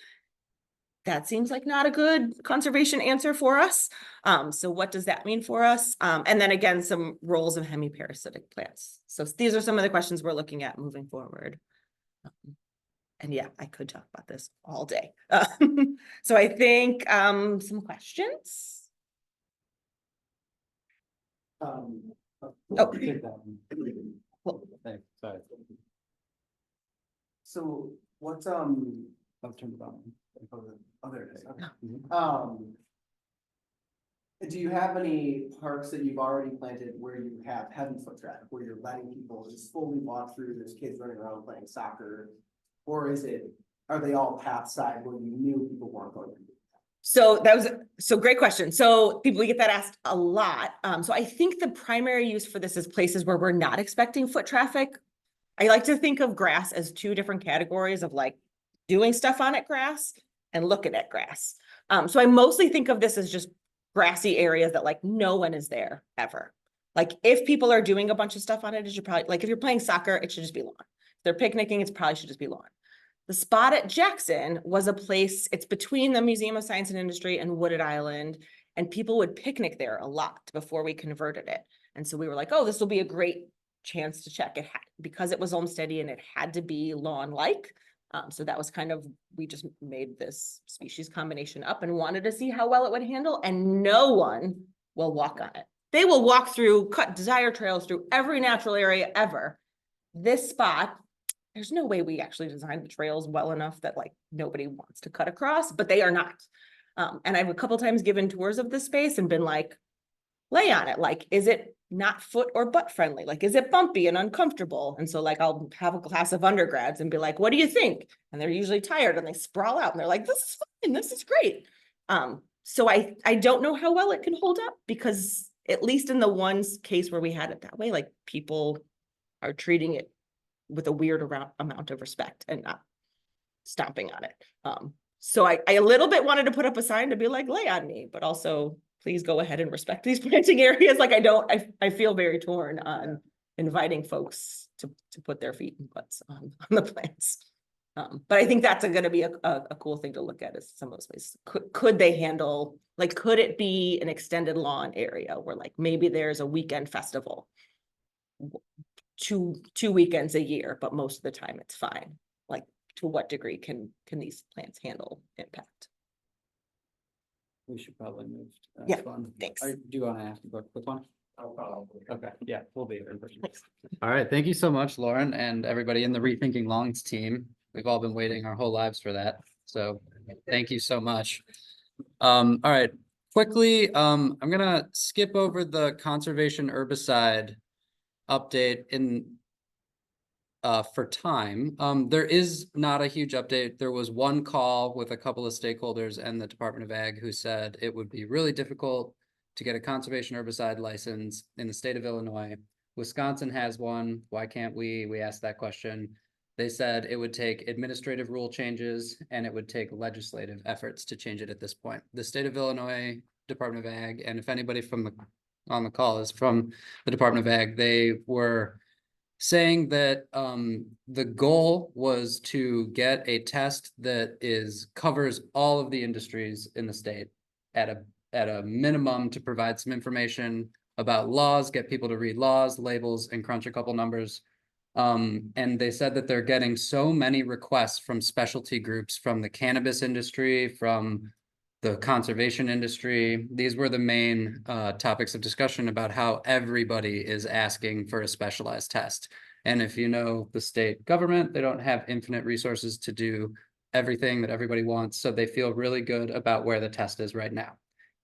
That seems like not a good conservation answer for us. So what does that mean for us? And then again, some roles of hemiparasitic plants. So these are some of the questions we're looking at moving forward. And yeah, I could talk about this all day. So I think some questions. Oh. Cool. So what's I'll turn it on. Oh, there it is. Okay. Do you have any parks that you've already planted where you have heavy foot traffic, where you're letting people just fully walk through, there's kids running around playing soccer? Or are they all path side where you knew people weren't going to do that? So great question. So we get that asked a lot. So I think the primary use for this is places where we're not expecting foot traffic. I like to think of grass as two different categories of like doing stuff on it grass and looking at grass. So I mostly think of this as just grassy areas that like no one is there ever. Like, if people are doing a bunch of stuff on it, it should probably, like, if you're playing soccer, it should just be lawn. If they're picnicking, it's probably should just be lawn. The spot at Jackson was a place, it's between the Museum of Science and Industry and Wooded Island, and people would picnic there a lot before we converted it. And so we were like, oh, this will be a great chance to check it, because it was Olmsteady and it had to be lawn-like. So that was kind of, we just made this species combination up and wanted to see how well it would handle, and no one will walk on it. They will walk through, cut desire trails through every natural area ever. This spot, there's no way we actually designed the trails well enough that like nobody wants to cut across, but they are not. And I've a couple times given tours of this space and been like, lay on it. Like, is it not foot or butt friendly? Like, is it bumpy and uncomfortable? And so like, I'll have a class of undergrads and be like, what do you think? And they're usually tired and they sprawl out and they're like, this is fine, this is great. So I don't know how well it can hold up, because at least in the one case where we had it that way, like people are treating it with a weird amount of respect and not stomping on it. So I a little bit wanted to put up a sign to be like, lay on me, but also please go ahead and respect these planting areas. Like I feel very torn on inviting folks to put their feet and butts on the plants. But I think that's going to be a cool thing to look at, is some of those places. Could they handle, like, could it be an extended lawn area where like maybe there's a weekend festival, two weekends a year, but most of the time it's fine. Like, to what degree can these plants handle impact? We should probably move. To Yeah, one. thanks. Do you want to ask a quick one? Okay, yeah, we'll be in person. Thanks. All right, thank you so much, Lauren, and everybody in the Rethinking Lawns team. We've all been waiting our whole lives for that, so thank you so much. All right, quickly, I'm gonna skip over the conservation herbicide update in for time. There is not a huge update. There was one call with a couple of stakeholders and the Department of Ag who said it would be really difficult to get a conservation herbicide license in the state of Illinois. Wisconsin has one. Why can't we? We asked that question. They said it would take administrative rule changes and it would take legislative efforts to change it at this point. The state of Illinois Department of Ag, and if anybody on the call is from the Department of Ag, they were saying that the goal was to get a test that covers all of the industries in the state at a minimum, to provide some information about laws, get people to read laws, labels, and crunch a couple numbers. And they said that they're getting so many requests from specialty groups, from the cannabis industry, from the conservation industry. These were the main topics of discussion about how everybody is asking for a specialized test. And if you know the state government, they don't have infinite resources to do everything that everybody wants. So they feel really good about where the test is right now.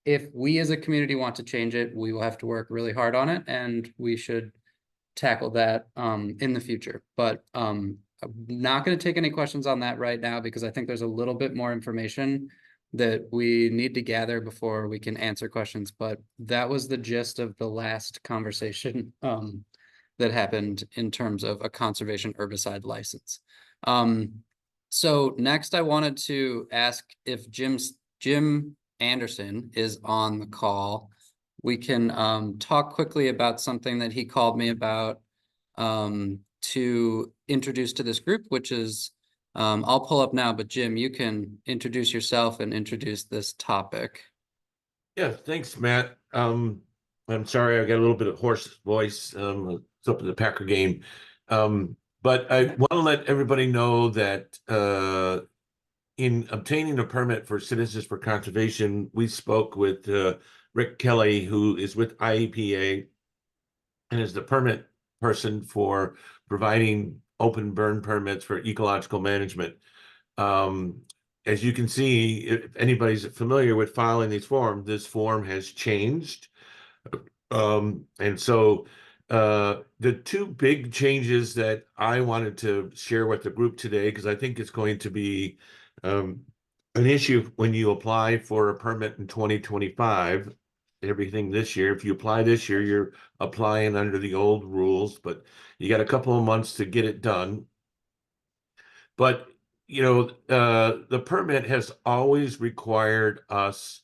If we as a community want to change it, we will have to work really hard on it, and we should tackle that in the future. But I'm not going to take any questions on that right now, because I think there's a little bit more information that we need to gather before we can answer questions. But that was the gist of the last conversation that happened in terms of a conservation herbicide license. So next I wanted to ask if Jim Anderson is on the call. We can talk quickly about something that he called me about to introduce to this group, which is, I'll pull up now, but Jim, you can introduce yourself and introduce this topic. Yeah, thanks, Matt. I'm sorry, I got a little bit of hoarse voice. It's up at the Packer game. But I want to let everybody know that in obtaining a permit for Citizens for Conservation, we spoke with Rick Kelly, who is with IEPA and is the permit person for providing open burn permits for ecological management. As you can see, if anybody's familiar with filing these forms, this form has changed. And so the two big changes that I wanted to share with the group today, because I think it's going to be an issue when you apply for a permit in 2025, everything this year. If you apply this year, you're applying under the old rules, but you got a couple of months to get it done. But, you know, the permit has always required us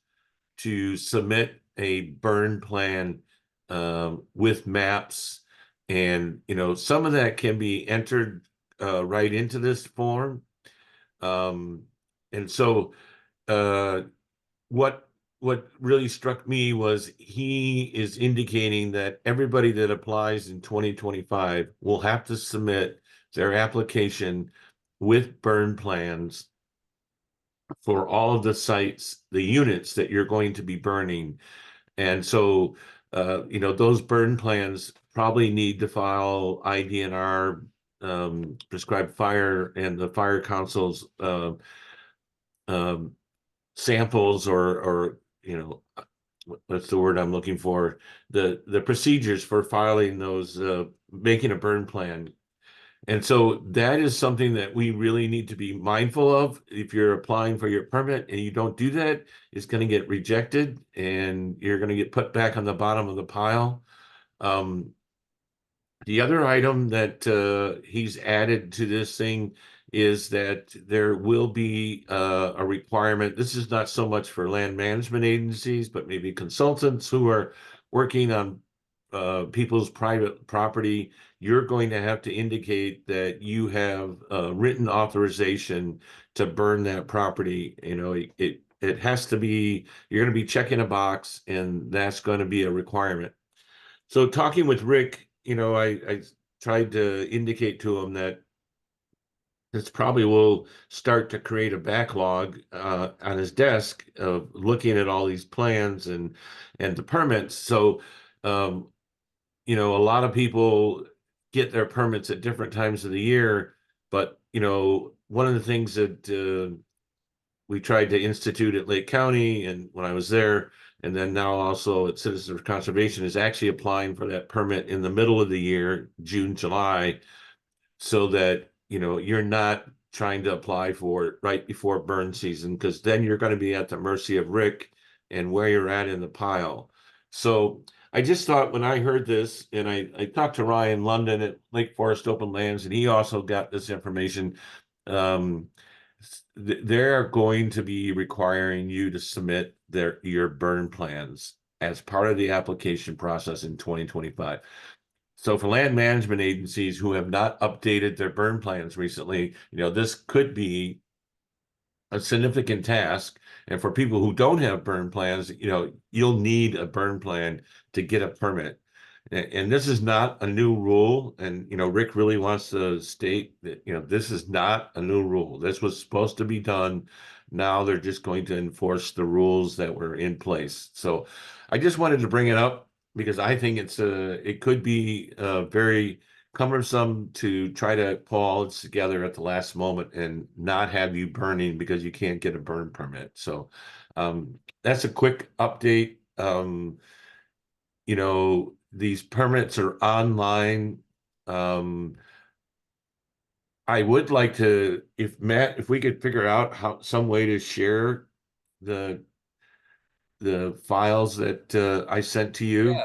to submit a burn plan with maps. And, some of that can be entered right into this form. And so what really struck me was he is indicating that everybody that applies in 2025 will have to submit their application with burn plans for all of the sites, the units that you're going to be burning. And so, those burn plans probably need to file IDNR, prescribed fire, and the fire council's samples, or what's the word I'm looking for? The procedures for filing those, making a burn plan. And so that is something that we really need to be mindful of. If you're applying for your permit and you don't do that, it's going to get rejected and you're going to get put back on the bottom of the pile. The other item that he's added to this thing is that there will be a requirement. This is not so much for land management agencies, but maybe consultants who are working on people's private property. You're going to have to indicate that you have written authorization to burn that property. It has to be, you're going to be checking a box, and that's going to be a requirement. So talking with Rick, I tried to indicate to him that this probably will start to create a backlog on his desk of looking at all these plans and the permits. So, a lot of people get their permits at different times of the year, but one of the things that we tried to institute at Lake County, and when I was there, and then now also at Citizens for Conservation, is actually applying for that permit in the middle of the year, June, July, so that you're not trying to apply for it right before burn season, because then you're going to be at the mercy of Rick and where you're at in the pile. So I just thought, when I heard this, and I talked to Ryan London at Lake Forest Open Lands, and he also got this information. They're going to be requiring you to submit your burn plans as part of the application process in 2025. So for land management agencies who have not updated their burn plans recently, this could be a significant task. And for people who don't have burn plans, you'll need a burn plan to get a permit. And this is not a new rule. And, Rick really wants to state that, this is not a new rule. This was supposed to be done. Now they're just going to enforce the rules that were in place. So I just wanted to bring it up because I think it could be very cumbersome to try to pull all this together at the last moment and not have you burning because you can't get a burn permit. So that's a quick update. These permits are online. I would like to, if we could figure out some way to share the files that I sent to you. Yeah,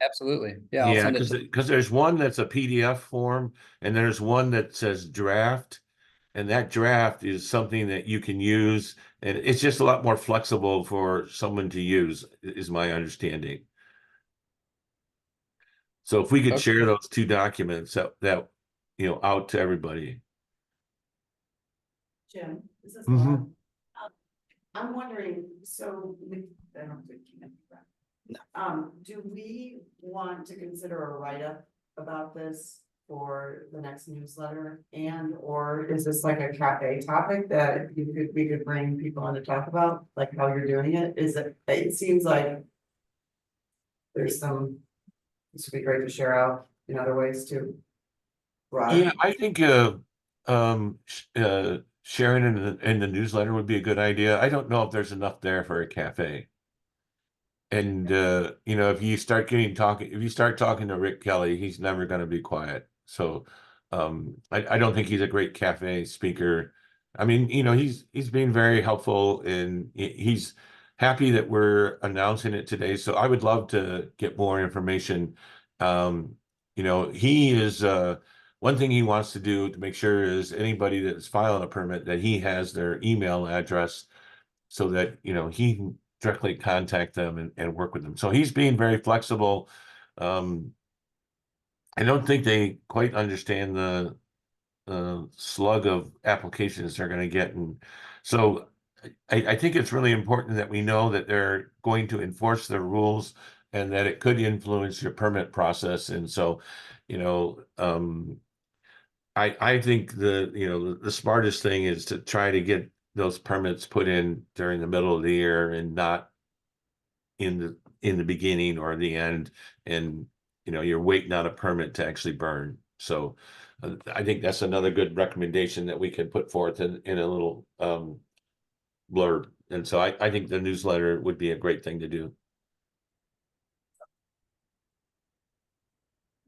absolutely. Yeah, I'll Yeah, send it to because there's one that's a PDF form, and there's one that says draft, and that draft is something that you can use, and it's just a lot more flexible for someone to use, is my understanding. So if we could share those two documents that out to everybody. Jim, this is Mhm. Laura. I'm wondering, so I don't think you can. Do we want to consider a write-up about this for the next newsletter? Or is this like a cafe topic that we could bring people on to talk about, like how you're doing it? It seems like this would be great to share out in other ways too. Right? Yeah, I think sharing in the newsletter would be a good idea. I don't know if there's enough there for a cafe. And if you start talking to Rick Kelly, he's never going to be quiet. So I don't think he's a great cafe speaker. I mean, he's being very helpful, and he's happy that we're announcing it today. So I would love to get more information. He is one thing he wants to do to make sure is anybody that's filing a permit that he has their email address, so that he directly contact them and work with them. So he's being very flexible. I don't think they quite understand the slug of applications they're going to get. And so I think it's really important that we know that they're going to enforce their rules and that it could influence your permit process. And so, you know, I think the smartest thing is to try to get those permits put in during the middle of the year and not in the beginning or the end. And you're waiting on a permit to actually burn. So I think that's another good recommendation that we can put forth in a little blurb. And so I think the newsletter would be a great thing to do.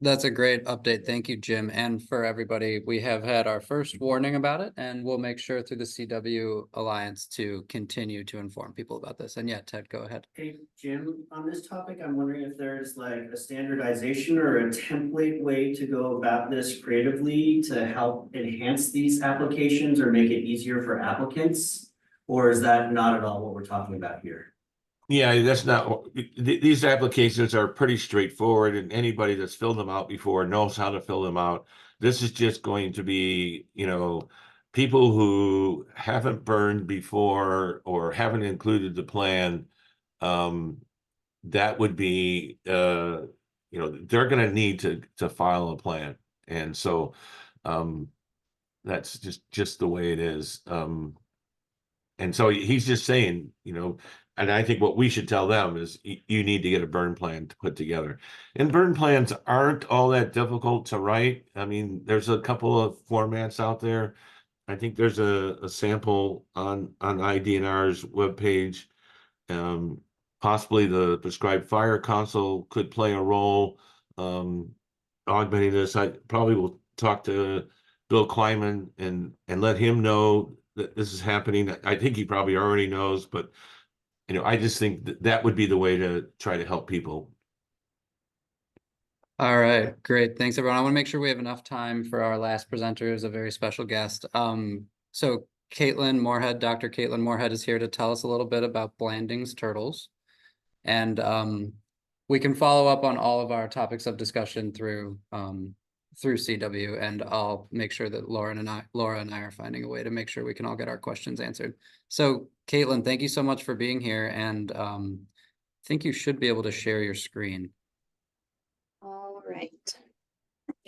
That's a great update. Thank you, Jim. And for everybody, we have had our first warning about it, and we'll make sure through the CW Alliance to continue to inform people about this. And yeah, Ted, go ahead. Hey, Jim, on this topic, I'm wondering if there's like a standardization or a template way to go about this creatively to help enhance these applications or make it easier for applicants? Or is that not at all what we're talking about here? Yeah, that's not, these applications are pretty straightforward and anybody that's filled them out before knows how to fill them out. This is just going to be, people who haven't burned before or haven't included the plan. That would be, they're going to need to file a plan. And so, that's just the way it is. And so he's just saying, and I think what we should tell them is you need to get a burn plan to put together. And burn plans aren't all that difficult to write. I mean, there's a couple of formats out there. I think there's a sample on IDNR's webpage. Possibly the prescribed fire council could play a role augmenting this. I probably will talk to Bill Kleiman and let him know that this is happening. I think he probably already knows, but I just think that would be the way to try to help people. All right, great. Thanks, everyone. I want to make sure we have enough time for our last presenter, who's a very special guest. So Caitlin Moorhead, Dr. Caitlin Moorhead is here to tell us a little bit about Blanding's turtles. And we can follow up on all of our topics of discussion through CW, and I'll make sure that Laura and I are finding a way to make sure we can all get our questions answered. So Caitlin, thank you so much for being here, and I think you should be able to share your screen. All right.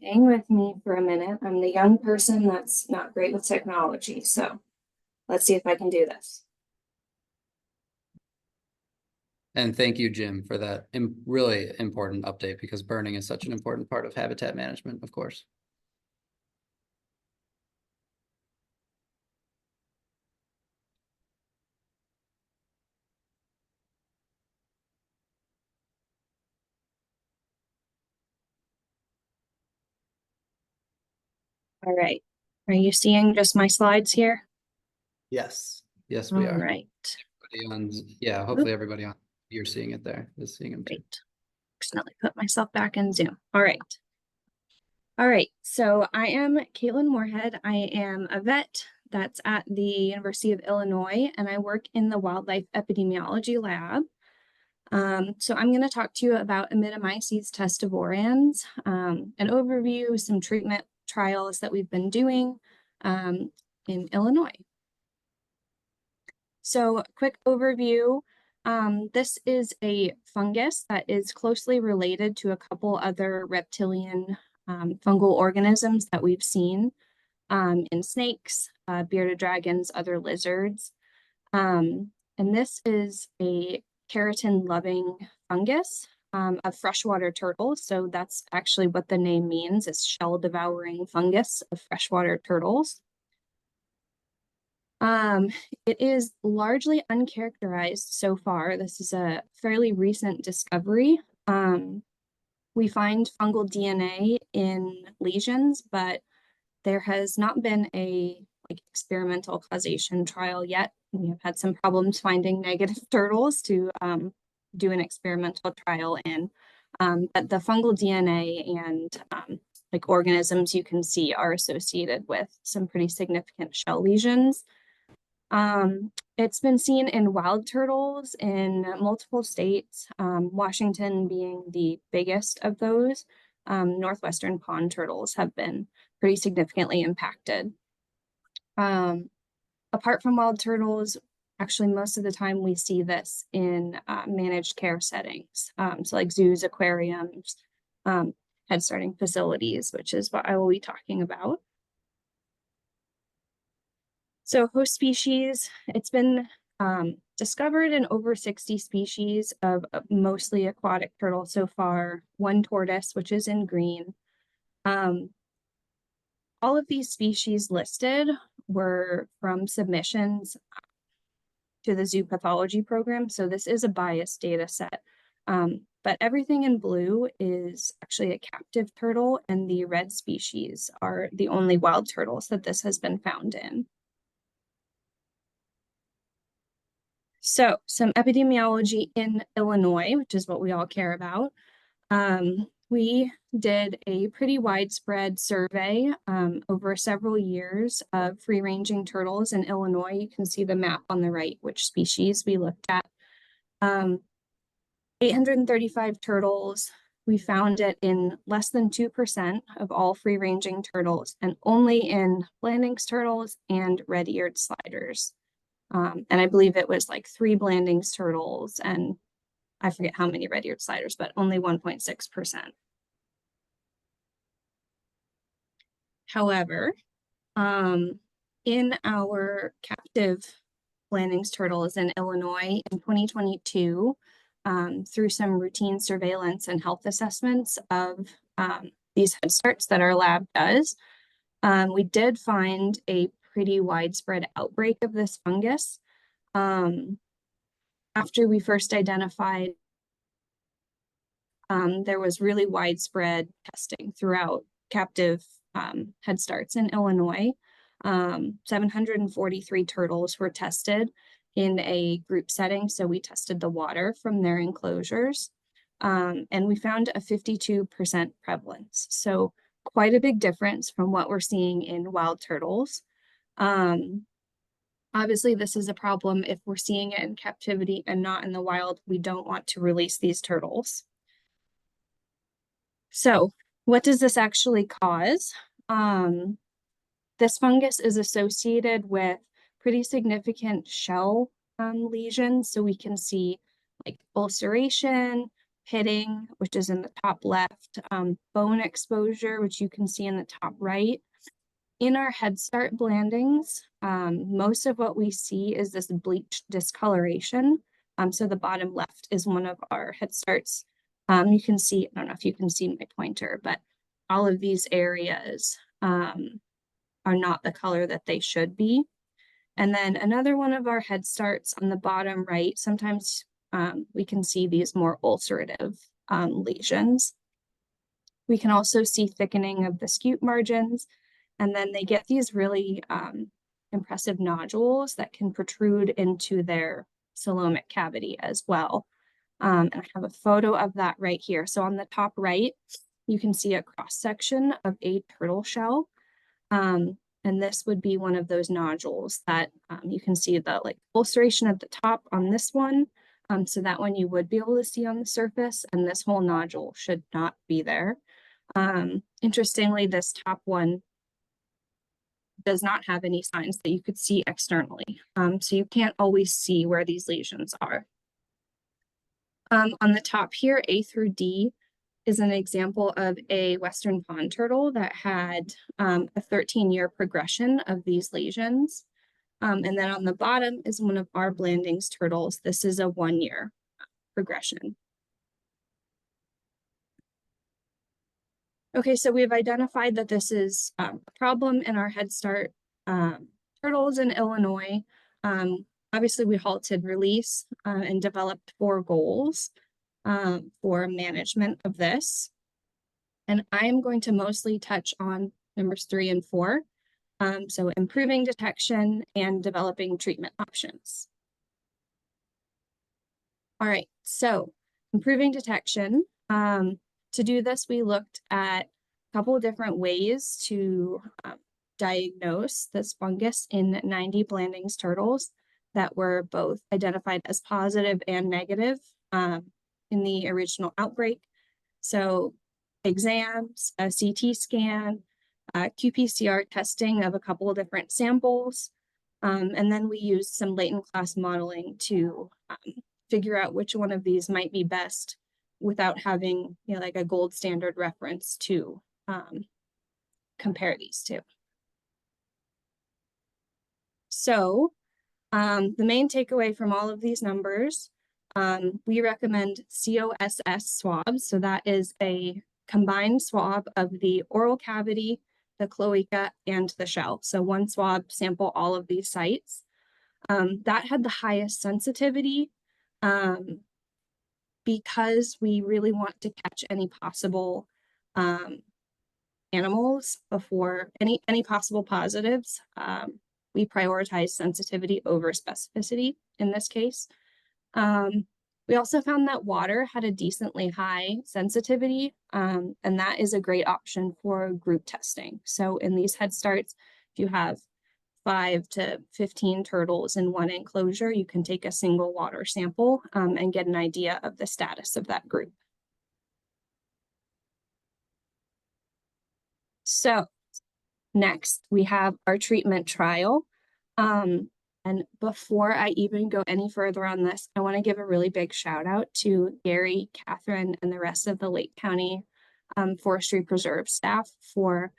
Hang with me for a minute. I'm the young person that's not great with technology, so let's see if I can do this. And thank you, Jim, for that really important update, because burning is such an important part of habitat management, of course. All right. Are you seeing just my slides here? Yes. Yes, we are. All right. Yeah, hopefully everybody on, you're seeing it there, is seeing them too. Great. Accidentally put myself back in Zoom. All right. All right. So I am Caitlin Moorhead. I am a vet that's at the University of Illinois, and I work in the wildlife epidemiology lab. So I'm going to talk to you about Imidomyces testavorans, an overview, some treatment trials that we've been doing in Illinois. So quick overview, this is a fungus that is closely related to a couple other reptilian fungal organisms that we've seen in snakes, bearded dragons, other lizards. And this is a keratin-loving fungus of freshwater turtles. So that's actually what the name means, is shell-devouring fungus of freshwater turtles. It is largely uncharacterized so far. This is a fairly recent discovery. We find fungal DNA in lesions, but there has not been a experimental causation trial yet. We have had some problems finding negative turtles to do an experimental trial in. But the fungal DNA and organisms you can see are associated with some pretty significant shell lesions. It's been seen in wild turtles in multiple states, Washington being the biggest of those. Northwestern pond turtles have been pretty significantly impacted. Apart from wild turtles, actually most of the time we see this in managed care settings. So like zoos, aquariums, head starting facilities, which is what I will be talking about. So host species, it's been discovered in over 60 species of mostly aquatic turtles so far, one tortoise, which is in green. All of these species listed were from submissions to the zoo pathology program. So this is a biased data set. But everything in blue is actually a captive turtle, and the red species are the only wild turtles that this has been found in. So some epidemiology in Illinois, which is what we all care about. We did a pretty widespread survey over several years of free-ranging turtles in Illinois. You can see the map on the right, which species we looked at. 835 turtles. We found it in less than 2% of all free-ranging turtles, and only in Blanding's turtles and red-eared sliders. And I believe it was like 3 Blanding's turtles and I forget how many red-eared sliders, but only 1.6%. However, in our captive Blanding's turtles in Illinois in 2022, through some routine surveillance and health assessments of these head starts that our lab does, we did find a pretty widespread outbreak of this fungus. After we first identified, there was really widespread testing throughout captive head starts in Illinois. 743 turtles were tested in a group setting. So we tested the water from their enclosures, and we found a 52% prevalence. So quite a big difference from what we're seeing in wild turtles. Obviously, this is a problem if we're seeing it in captivity and not in the wild. We don't want to release these turtles. So what does this actually cause? This fungus is associated with pretty significant shell lesions. So we can see like ulceration, pitting, which is in the top left, bone exposure, which you can see in the top right. In our Head Start Blandings, most of what we see is this bleached discoloration. So the bottom left is one of our Head Starts. You can see, I don't know if you can see my pointer, but all of these areas are not the color that they should be. And then another one of our Head Starts on the bottom right, sometimes we can see these more ulcerative lesions. We can also see thickening of the scute margins, and then they get these really impressive nodules that can protrude into their coelomic cavity as well. And I have a photo of that right here. So on the top right, you can see a cross section of a turtle shell. And this would be one of those nodules that you can see the like ulceration at the top on this one. So that one you would be able to see on the surface, and this whole nodule should not be there. Interestingly, this top one does not have any signs that you could see externally. So you can't always see where these lesions are. On the top here, A through D is an example of a Western pond turtle that had a 13-year progression of these lesions. And then on the bottom is one of our Blanding's turtles. This is a 1-year progression. Okay, so we've identified that this is a problem in our Head Start turtles in Illinois. Obviously, we halted release and developed 4 goals for management of this. And I am going to mostly touch on numbers 3 and 4. So improving detection and developing treatment options. All right, so improving detection. To do this, we looked at a couple of different ways to diagnose this fungus in 90 Blanding's turtles. that were both identified as positive and negative in the original outbreak. So exams, a CT scan, qPCR testing of a couple of different samples. And then we used some latent class modeling to figure out which one of these might be best without having, you know, like a gold standard reference to compare these two. So the main takeaway from all of these numbers, we recommend COSS swabs. So that is a combined swab of the oral cavity, the cloaca, and the shell. So one swab sample all of these sites. That had the highest sensitivity because we really want to catch any possible animals before any possible positives. We prioritize sensitivity over specificity in this case. We also found that water had a decently high sensitivity, and that is a great option for group testing. So in these head starts, if you have 5 to 15 turtles in one enclosure, you can take a single water sample and get an idea of the status of that group. So next, we have our treatment trial. And before I even go any further on this, I want to give a really big shout out to Gary, Catherine, and the rest of the Lake County Forestry Preserve staff for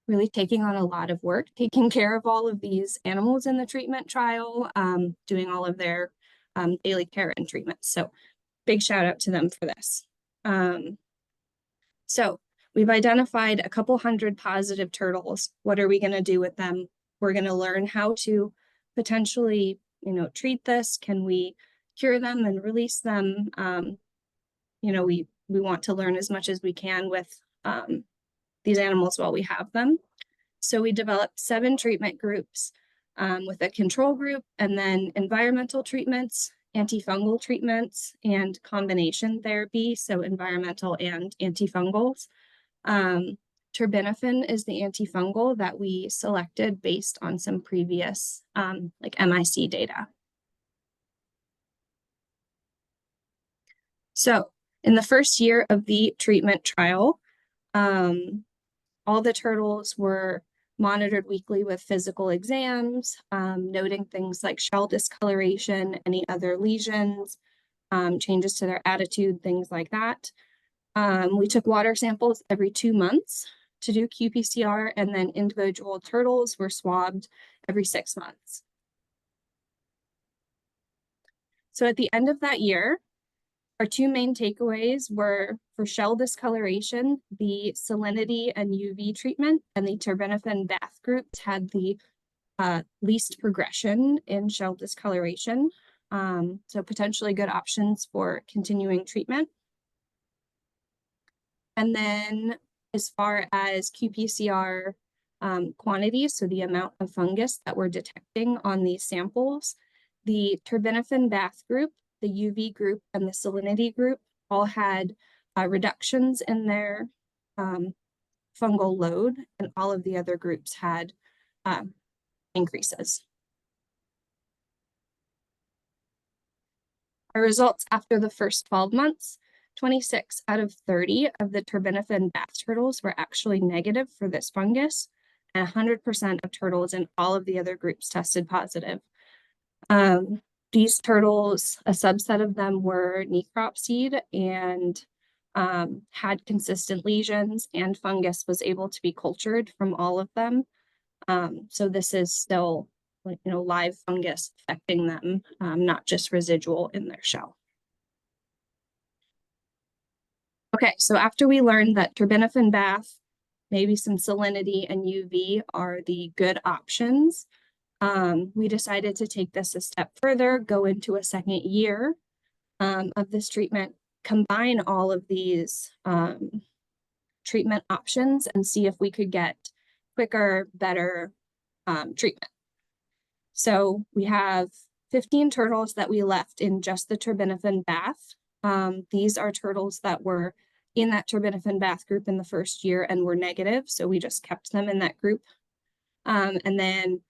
really taking on a lot of work, taking care of all of these animals in the treatment trial, doing all of their daily care and treatment. So big shout out to them for this. So we've identified a couple hundred positive turtles. What are we going to do with them? We're going to learn how to potentially, you know, treat this. Can we cure them and release them? You know, we want to learn as much as we can with these animals while we have them. So we developed 7 treatment groups with a control group, and then environmental treatments, antifungal treatments, and combination therapy, so environmental and antifungals. Terbinafine is the antifungal that we selected based on some previous like MIC data. So in the first year of the treatment trial, all the turtles were monitored weekly with physical exams, noting things like shell discoloration, any other lesions, changes to their attitude, things like that. We took water samples every 2 months to do qPCR, and then individual turtles were swabbed every 6 months. So at the end of that year, our 2 main takeaways were for shell discoloration, the salinity and UV treatment and the terbinafine bath groups had the least progression in shell discoloration. So potentially good options for continuing treatment. And then as far as qPCR quantities, so the amount of fungus that we're detecting on these samples, the terbinafine bath group, the UV group, and the salinity group all had reductions in their fungal load, and all of the other groups had increases. Our results after the first 12 months, 26 out of 30 of the terbinafine bath turtles were actually negative for this fungus, and 100% of turtles in all of the other groups tested positive. These turtles, a subset of them were necropsied and had consistent lesions, and fungus was able to be cultured from all of them. So this is still, you know, live fungus affecting them, not just residual in their shell. Okay, so after we learned that terbinafine bath, maybe some salinity and UV are the good options, we decided to take this a step further, go into a second year of this treatment, combine all of these treatment options and see if we could get quicker, better treatment. So we have 15 turtles that we left in just the terbinafine bath. These are turtles that were in that terbinafine bath group in the first year and were negative, so we just kept them in that group. And then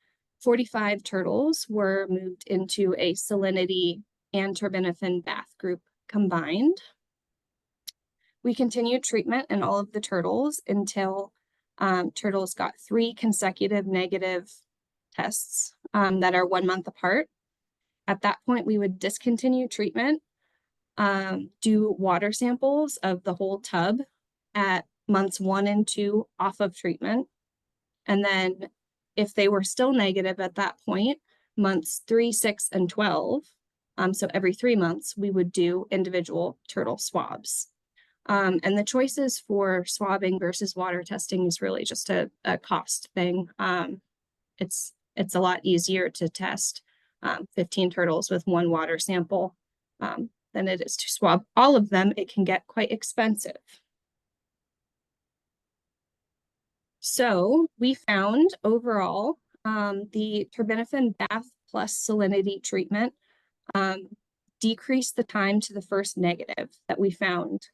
45 turtles were moved into a salinity and terbinafine bath group combined. We continued treatment in all of the turtles until turtles got 3 consecutive negative tests that are 1 month apart. At that point, we would discontinue treatment, do water samples of the whole tub at months 1 and 2 off of treatment. And then if they were still negative at that point, months 3, 6, and 12, so every 3 months, we would do individual turtle swabs. And the choices for swabbing versus water testing is really just a cost thing. It's a lot easier to test 15 turtles with 1 water sample than it is to swab all of them. It can get quite expensive. So we found overall the terbinafine bath plus salinity treatment decreased the time to the first negative that we found.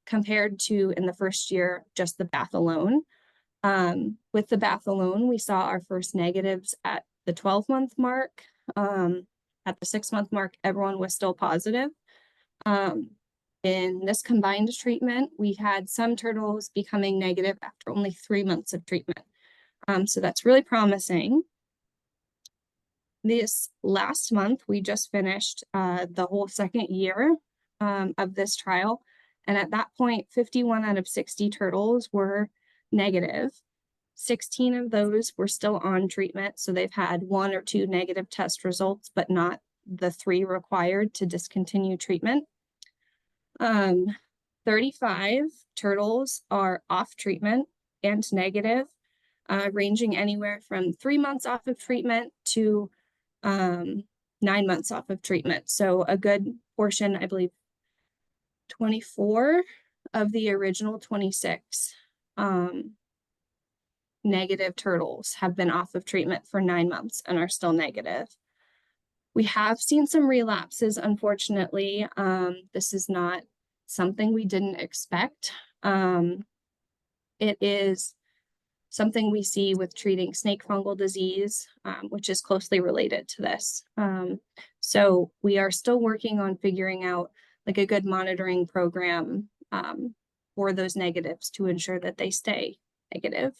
Compared to in the first year, just the bath alone. With the bath alone, we saw our first negatives at the 12-month mark. At the 6-month mark, everyone was still positive. In this combined treatment, we had some turtles becoming negative after only 3 months of treatment. So that's really promising. This last month, we just finished the whole 2nd year of this trial. And at that point, 51 out of 60 turtles were negative. 16 of those were still on treatment. So they've had 1 or 2 negative test results, but not the 3 required to discontinue treatment. 35 turtles are off treatment and negative, ranging anywhere from 3 months off of treatment to 9 months off of treatment. So a good portion, I believe, 24 of the original 26 negative turtles have been off of treatment for 9 months and are still negative. We have seen some relapses, unfortunately. This is not something we didn't expect. It is something we see with treating snake fungal disease, which is closely related to this. So we are still working on figuring out like a good monitoring program for those negatives to ensure that they stay negative.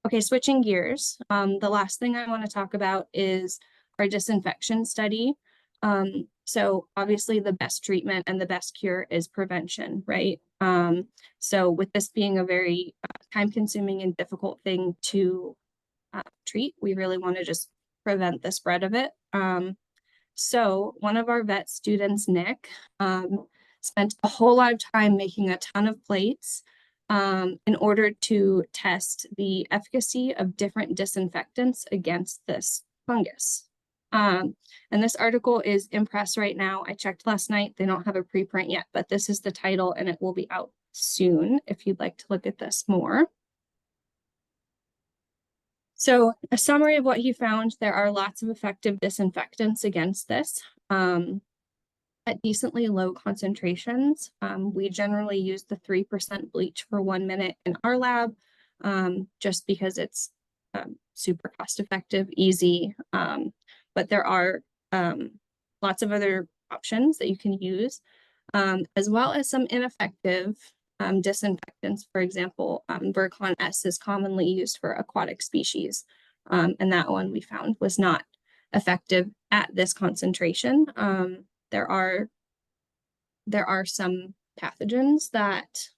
Okay, switching gears. The last thing I want to talk about is our disinfection study. So obviously the best treatment and the best cure is prevention, right? So with this being a very time-consuming and difficult thing to treat, we really want to just prevent the spread of it. So one of our vet students, Nick, spent a whole lot of time making a ton of plates in order to test the efficacy of different disinfectants against this fungus. And this article is in press right now. I checked last night. They don't have a preprint yet, but this is the title and it will be out soon if you'd like to look at this more. So a summary of what he found, there are lots of effective disinfectants against this at decently low concentrations. We generally use the 3% bleach for 1 minute in our lab just because it's super cost effective, easy. But there are lots of other options that you can use, as well as some ineffective disinfectants. For example, Burcon S is commonly used for aquatic species, and that one we found was not effective at this concentration. There are some pathogens that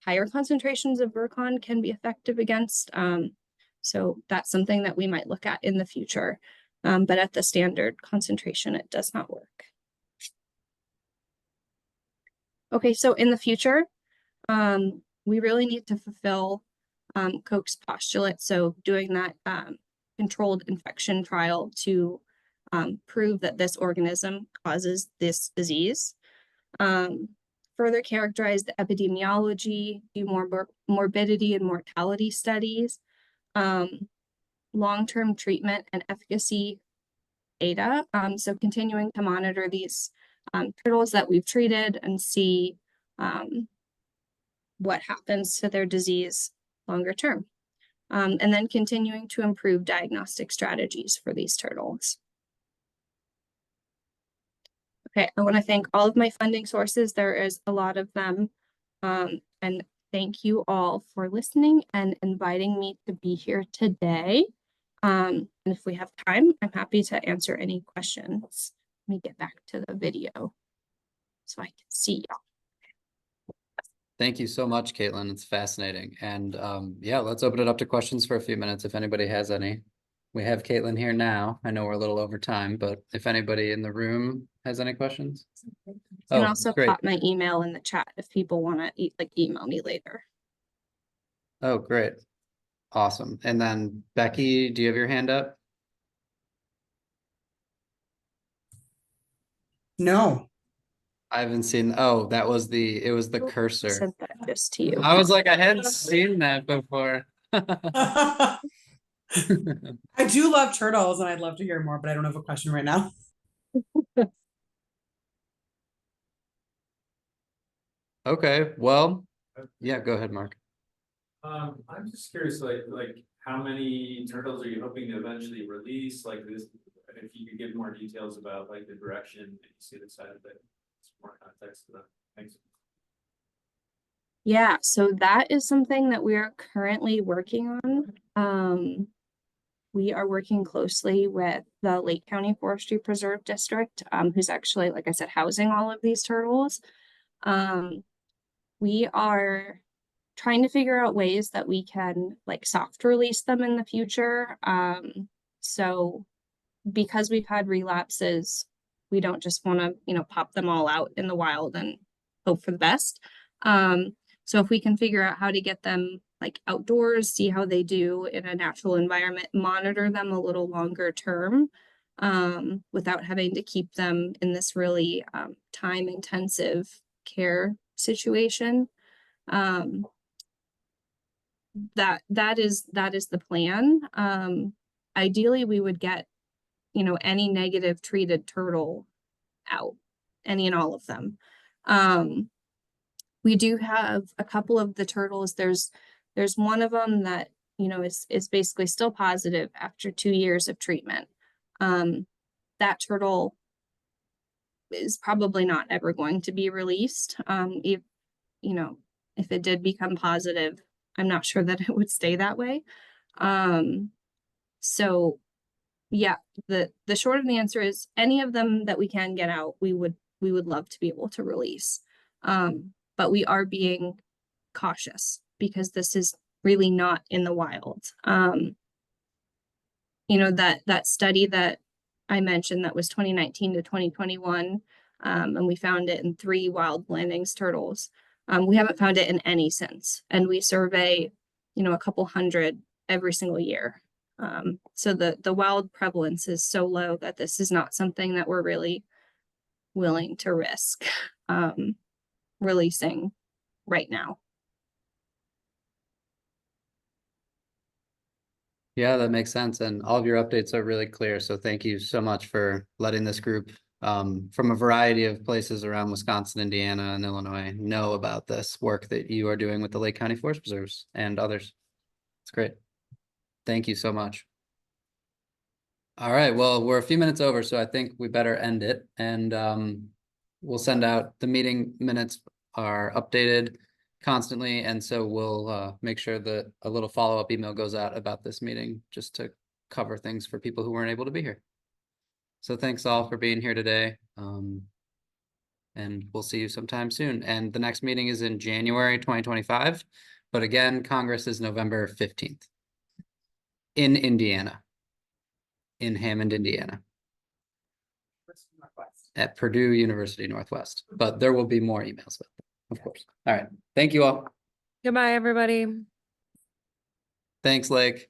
higher concentrations of Burcon can be effective against. So that's something that we might look at in the future. But at the standard concentration, it does not work. Okay, so in the future, we really need to fulfill Koch's postulate. So doing that controlled infection trial to prove that this organism causes this disease. Further characterize the epidemiology, do more morbidity and mortality studies, long-term treatment and efficacy data. So continuing to monitor these turtles that we've treated and see what happens to their disease longer term. and then continuing to improve diagnostic strategies for these turtles. Okay, I want to thank all of my funding sources. There is a lot of them. And thank you all for listening and inviting me to be here today. And if we have time, I'm happy to answer any questions. Let me get back to the video so I can see y'all. Thank you so much, Caitlin. It's fascinating. And yeah, let's open it up to questions for a few minutes if anybody has any. We have Caitlin here now. I know we're a little over time, but if anybody in the room has any questions. You can Oh, also great. pop my email in the chat if people want to email me later. Oh, great. Awesome. And then Becky, do you have your hand up? No. I haven't seen, oh, it was the I cursor. sent that just to you. I was like, I hadn't seen that before. I do love turtles and I'd love to hear more, but I don't have a question right now. Okay, well, yeah, go ahead, Mark. I'm just curious, like how many turtles are you hoping to eventually release? Like this, if you could give more details about like the direction that you see the side of it, some more context to that. Thanks. Yeah, so that is something that we are currently working on. We are working closely with the Lake County Forestry Preserve District, who's actually, like I said, housing all of these turtles. We are trying to figure out ways that we can like soft release them in the future. So because we've had relapses, we don't just want to, pop them all out in the wild and hope for the best. So if we can figure out how to get them like outdoors, see how they do in a natural environment, monitor them a little longer term, without having to keep them in this really time intensive care situation. That is the plan. Ideally we would get, any negative treated turtle out, any and all of them. We do have a couple of the turtles. There's one of them that, is basically still positive after 2 years of treatment. That turtle is probably not ever going to be released. If it did become positive, I'm not sure that it would stay that way. So yeah, the short of the answer is any of them that we can get out, we would love to be able to release. But we are being cautious because this is really not in the wild. That study that I mentioned that was 2019 to 2021, and we found it in 3 wild Blandings turtles. We haven't found it in any since, and we survey, a couple hundred every single year. So the wild prevalence is so low that this is not something that we're really willing to risk releasing right now. Yeah, that makes sense. And all of your updates are really clear. So thank you so much for letting this group from a variety of places around Wisconsin, Indiana, and Illinois know about this work that you are doing with the Lake County Forest Preserves and others. It's great. Thank you so much. All right, well, we're a few minutes over, so I think we better end it. And we'll send out the meeting minutes are updated constantly. And so we'll make sure that a little follow-up email goes out about this meeting just to cover things for people who weren't able to be here. So thanks all for being here today. And we'll see you sometime soon. And the next meeting is in January 2025. But again, Congress is November 15th in Indiana, in Hammond, Indiana, at Purdue University Northwest. But there will be more emails about that, of course. All right. Thank you all. Goodbye, everybody. Thanks, Lake.